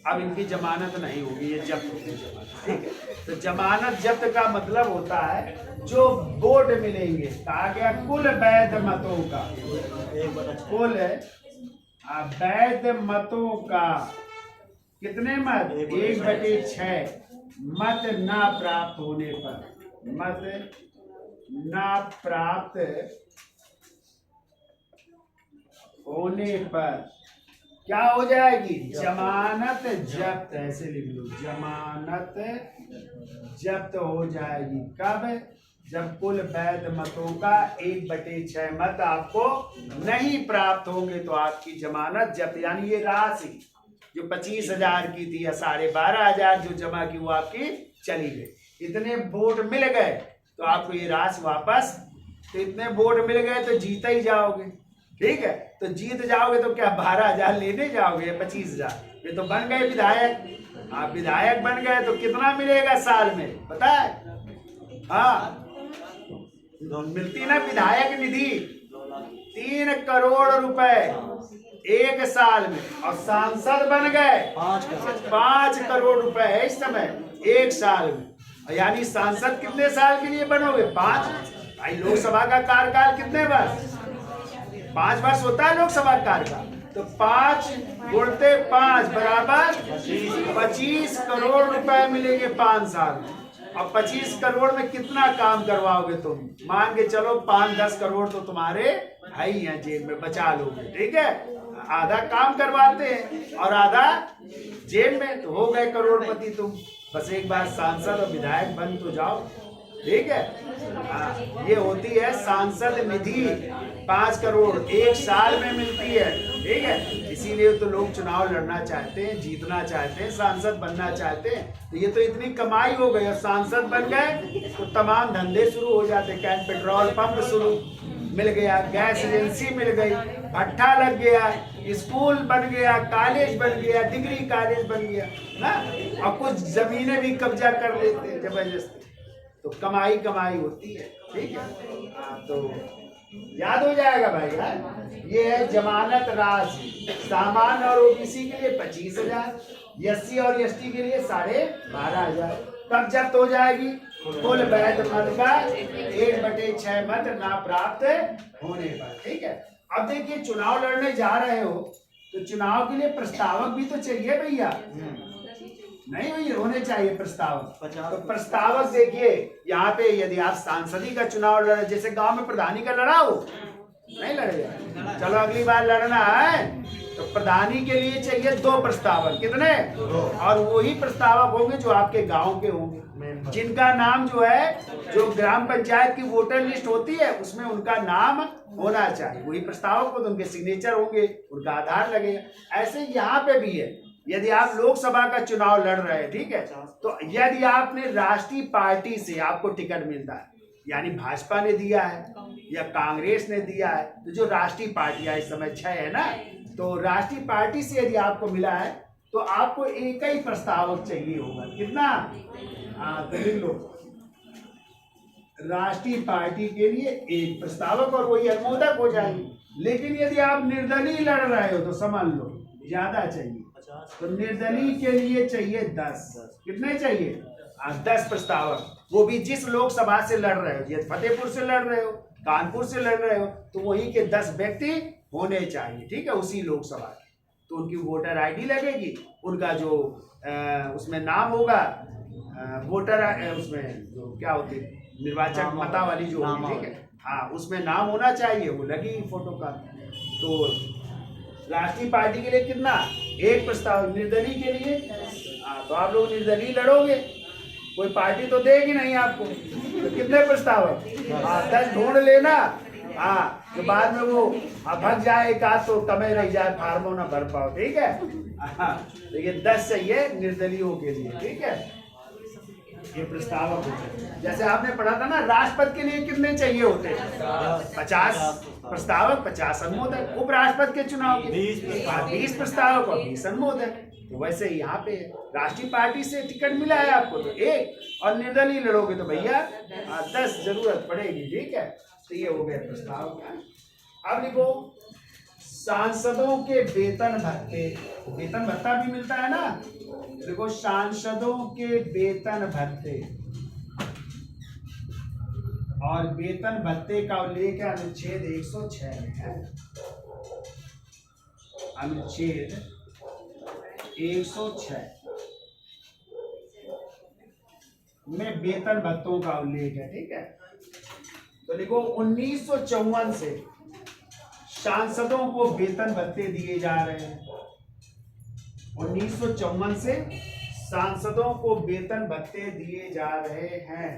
[SPEAKER 1] अब इनकी जमानत नहीं होगी, ये जब्त होगी जमानत, ठीक है। तो जमानत जब्त का मतलब होता है जो बोर्ड मिलेंगे, कहा गया कुल वैध मतों का, कुल वैध मतों का कितने मत? 1/6 मत ना प्राप्त होने पर, मत ना प्राप्त होने पर क्या हो जाएगी? जमानत जब्त। ऐसे लिख लो, जमानत जब्त हो जाएगी। कब? जब कुल वैध मतों का 1/6 मत आपको नहीं प्राप्त होंगे तो आपकी जमानत जब्त। यानी ये राशि जो 25,000 की थी या 12,500 जो जमा की वो आपकी चली गई। इतने वोट मिल गए तो आपको ये राशि वापस, तो इतने वोट मिल गए तो जीत ही जाओगे, ठीक है। तो जीत जाओगे तो क्या 12,000 लेने जाओगे? 25,000। ये तो बन गए विधायक। आप विधायक बन गए तो कितना मिलेगा साल में पता है? हाँ, मिलती ना विधायक निधि 3 करोड़ रुपए एक साल में। और सांसद बन गए 5 करोड़ रुपए है इस समय एक साल में। यानी सांसद कितने साल के लिए बनोगे? 5। भाई लोकसभा का कार्यकाल कितने वर्ष? 5 वर्ष होता है लोकसभा कार्यकाल। तो 5 गुणते 5 बराबर 25 करोड़ रुपए मिलेंगे 5 साल में। अब 25 करोड़ में कितना काम करवाओगे तुम? मान के चलो 5-10 करोड़ तो तुम्हारे है ही हैं जेब में, बचा लोगे, ठीक है। आधा काम करवाते हैं और आधा जेब में, तो हो गए करोड़पति तुम। बस एक बार सांसद और विधायक बन तो जाओ, ठीक है। हाँ, ये होती है सांसद निधि 5 करोड़ एक साल में मिलती है, ठीक है। इसीलिए तो लोग चुनाव लड़ना चाहते हैं, जीतना चाहते हैं, सांसद बनना चाहते हैं। तो ये तो इतनी कमाई हो गई और सांसद बन गए तो तमाम धंधे शुरू हो जाते हैं। पेट्रोल पंप शुरू, मिल गया, गैस एजेंसी मिल गई, भट्ठा लग गया, स्कूल बन गया, कॉलेज बन गया, डिग्री कॉलेज बन गया ना, और कुछ जमीनें भी कब्जा कर लेते हैं जबरदस्ती। तो कमाई कमाई होती है, ठीक है। तो याद हो जाएगा भाई यार। ये है जमानत राशि, सामान्य और ओबीसी के लिए 25,000, एससी और एसटी के लिए 12,500। कब जब्त हो जाएगी? कुल वैध मत का 1/6 मत ना प्राप्त होने पर, ठीक है। अब देखिए, चुनाव लड़ने जा रहे हो तो चुनाव के लिए प्रस्तावक भी तो चाहिए भैया, नहीं भैया, होने चाहिए प्रस्तावक। तो प्रस्तावक देखिए, यहाँ पे यदि आप सांसदी का चुनाव लड़, जैसे गांव में प्रधानी का लड़ा हो, नहीं लड़ेगा, चलो अगली बार लड़ना है तो प्रधानी के लिए चाहिए 2 प्रस्तावक। कितने? और वही प्रस्तावक होंगे जो आपके गांव के होंगे, जिनका नाम जो है, जो ग्राम पंचायत की वोटर लिस्ट होती है उसमें उनका नाम होना चाहिए। वही प्रस्तावक को, तो उनके सिग्नेचर होंगे, उनका आधार लगेगा। ऐसे यहाँ पे भी है, यदि आप लोकसभा का चुनाव लड़ रहे हैं, ठीक है, तो यदि आपने राष्ट्रीय पार्टी से आपको टिकट मिलता है, यानी भाजपा ने दिया है या कांग्रेस ने दिया है, तो जो राष्ट्रीय पार्टियां इस समय 6 है ना, तो राष्ट्रीय पार्टी से यदि आपको मिला है तो आपको एक ही प्रस्तावक चाहिए होगा। कितना? तो लिख लो, राष्ट्रीय पार्टी के लिए 1 प्रस्तावक और वही अनुमोदक हो जाएंगे। लेकिन यदि आप निर्दलीय लड़ रहे हो तो समझ लो ज्यादा चाहिए, तो निर्दलीय के लिए चाहिए 10। कितने चाहिए? 10 प्रस्तावक, वो भी जिस लोकसभा से लड़ रहे हो, यदि फतेहपुर से लड़ रहे हो, कानपुर से लड़ रहे हो, तो वही के 10 व्यक्ति होने चाहिए, ठीक है, उसी लोकसभा के। तो उनकी वोटर आईडी लगेगी, उनका जो उसमें नाम होगा, वोटर उसमें जो क्या होती है, निर्वाचक मता वाली जो होगी, ठीक है, हाँ, उसमें नाम होना चाहिए, वो लगी फोटो का। तो राष्ट्रीय पार्टी के लिए कितना? 1 प्रस्ताव। निर्दलीय के लिए तो आप लोग निर्दलीय लड़ोगे, कोई पार्टी तो देगी नहीं आपको, तो कितने प्रस्तावक? 10 ढूंढ लेना, हाँ, तो बाद में वो भग जाए एक आध तो कमे रह जाए, फार्मों ना भर पाओ, ठीक है। हाँ, तो ये 10 चाहिए निर्दलीयों के लिए, ठीक है, ये प्रस्तावक होते हैं। जैसे आपने पढ़ा था ना, राष्ट्रपति के लिए कितने चाहिए होते हैं? 50 प्रस्तावक, 50 अनुमोदक। उपराष्ट्रपति के चुनाव के 20 प्रस्तावक और 20 अनुमोदक। तो वैसे यहाँ पे राष्ट्रीय पार्टी से टिकट मिला है आपको तो 1, और निर्दलीय लड़ोगे तो भैया 10 जरूरत पड़ेगी, ठीक है। तो ये हो गया प्रस्तावक। अब देखो, सांसदों के वेतन भत्ते, वेतन भत्ता भी मिलता है ना, देखो, सांसदों के वेतन भत्ते और वेतन भत्ते का उल्लेख अनुच्छेद 106 में है। अनुच्छेद 106 में वेतन भत्तों का उल्लेख है, ठीक है। तो देखो, 1954 से सांसदों को वेतन भत्ते दिए जा रहे हैं। 1954 से सांसदों को वेतन भत्ते दिए जा रहे हैं।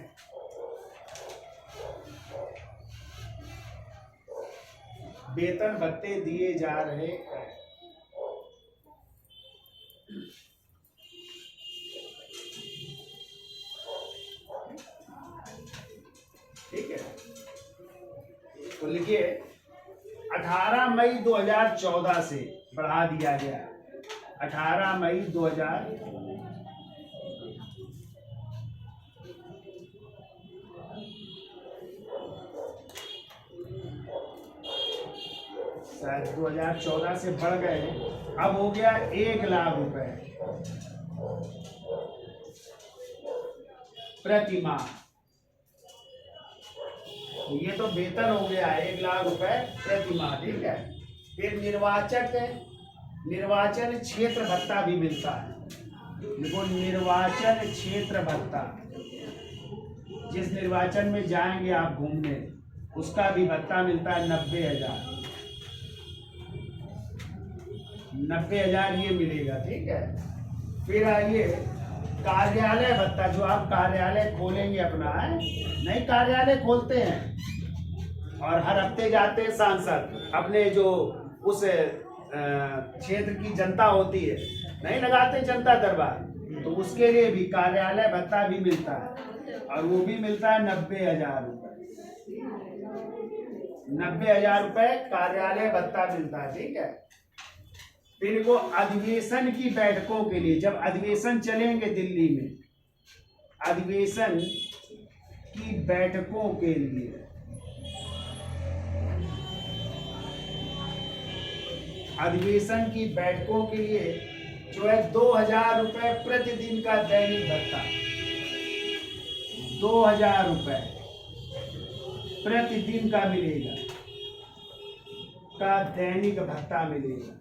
[SPEAKER 1] वेतन भत्ते दिए जा रहे हैं। ठीक है, तो लिखिए, 18 मई 2014 से बढ़ा दिया गया। 18 मई 2000 शायद 2014 से बढ़ गए, अब हो गया 1 लाख रुपए प्रति माह। ये तो वेतन हो गया 1 लाख रुपए प्रति माह, ठीक है। फिर निर्वाचन क्षेत्र भत्ता भी मिलता है। देखो, निर्वाचन क्षेत्र भत्ता, जिस निर्वाचन में जाएंगे आप घूमने, उसका भी भत्ता मिलता है 90,000। 90,000 ये मिलेगा, ठीक है। फिर आइए, कार्यालय भत्ता, जो आप कार्यालय खोलेंगे अपना, है नहीं, कार्यालय खोलते हैं और हर हफ्ते जाते हैं सांसद, अपने जो उस क्षेत्र की जनता होती है, नहीं लगाते जनता दरबार, तो उसके लिए भी कार्यालय भत्ता भी मिलता है, और वो भी मिलता है 90,000 रुपये। 90,000 रुपए कार्यालय भत्ता मिलता है, ठीक है। फिर इनको अधिवेशन की बैठकों के लिए, जब अधिवेशन चलेंगे दिल्ली में, अधिवेशन की बैठकों के लिए, अधिवेशन की बैठकों के लिए जो है 2,000 रुपए प्रतिदिन का दैनिक भत्ता, 2,000 रुपए प्रतिदिन का मिलेगा, का दैनिक भत्ता मिलेगा।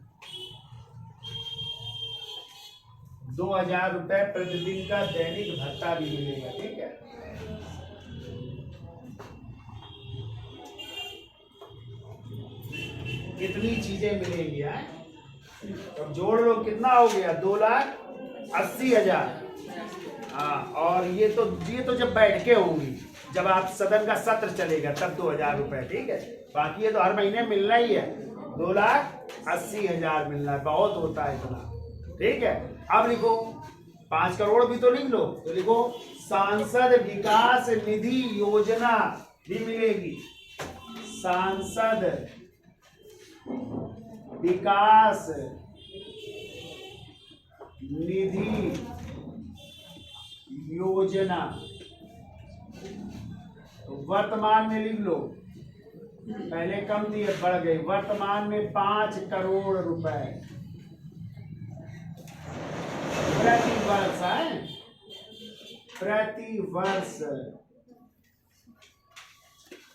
[SPEAKER 1] 2,000 रुपए प्रतिदिन का दैनिक भत्ता भी मिलेगा, ठीक है। कितनी चीजें मिलेंगी है, तो जोड़ लो कितना हो गया, 2,80,000। हाँ, और ये तो जब बैठके होंगी, जब आप सदन का सत्र चलेगा तब 2,000 रुपए, ठीक है। बाकी ये तो हर महीने मिलना ही है, 2,80,000 मिलना है, बहुत होता है इतना, ठीक है। अब लिखो 5 करोड़ भी तो लिख लो, तो लिखो सांसद विकास निधि योजना भी मिलेगी, सांसद विकास निधि योजना। तो वर्तमान में लिख लो, पहले कम थी अब बढ़ गई, वर्तमान में 5 करोड़ रुपए प्रति वर्ष है, प्रति वर्ष।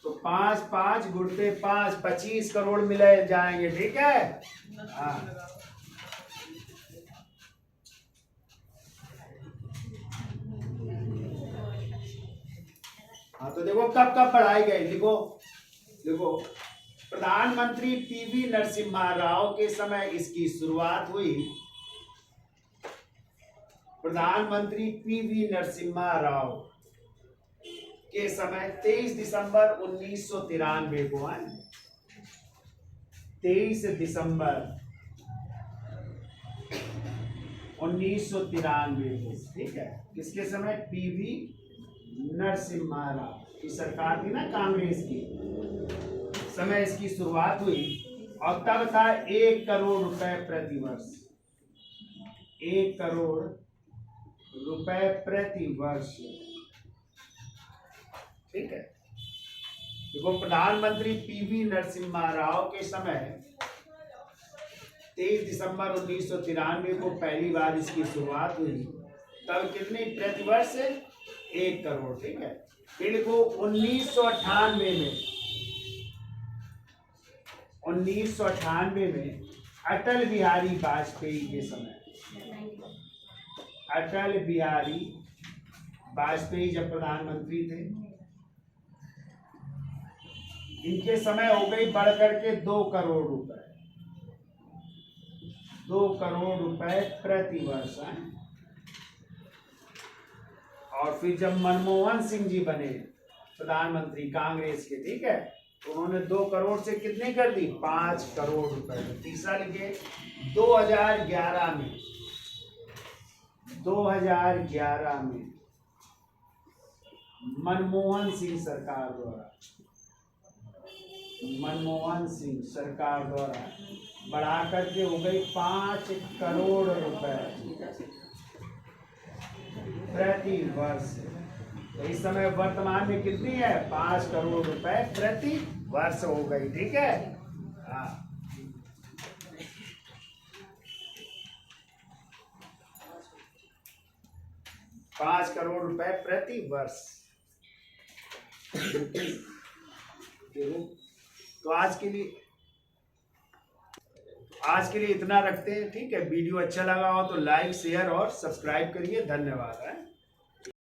[SPEAKER 1] तो 5 गुणते 5, 25 करोड़ मिले जाएंगे, ठीक है। हाँ, हाँ, तो देखो कब कब पढ़ाई गई, लिखो प्रधानमंत्री पीवी नरसिम्हा राव के समय इसकी शुरुआत हुई। प्रधानमंत्री पीवी नरसिम्हा राव के समय 23 दिसंबर 1993 को है, 23 दिसंबर 1993 को, ठीक है। किसके समय, पीवी नरसिम्हा राव की सरकार थी ना कांग्रेस की, समय इसकी शुरुआत हुई। और तब था 1 करोड़ रुपए प्रति वर्ष, 1 करोड़ रुपए प्रति वर्ष, ठीक है। देखो प्रधानमंत्री पीवी नरसिम्हा राव के समय 23 दिसंबर 1993 को पहली बार इसकी शुरुआत हुई, तब कितनी प्रति वर्ष, 1 करोड़, ठीक है। फिर देखो 1998 में अटल बिहारी वाजपेयी के समय, अटल बिहारी वाजपेयी जब प्रधानमंत्री थे, इनके समय हो गई बढ़कर के 2 करोड़ रुपए, 2 करोड़ रुपए प्रति वर्ष है। और फिर जब मनमोहन सिंह जी बने प्रधानमंत्री कांग्रेस के, ठीक है, तो उन्होंने 2 करोड़ से कितनी कर दी, 5 करोड़ रुपए। तीसरा लिखे 2011 में, 2011 में मनमोहन सिंह सरकार द्वारा, मनमोहन सिंह सरकार द्वारा बढ़ा करके हो गई 5 करोड़ रुपए प्रति वर्ष। तो इस समय वर्तमान में कितनी है, 5 करोड़ रुपए प्रति वर्ष हो गई, ठीक है। हाँ, पाँच करोड़ रुपए प्रति वर्ष। तो आज के लिए इतना रखते हैं, ठीक है। वीडियो अच्छा लगा हो तो लाइक, शेयर और सब्सक्राइब करिए। धन्यवाद है।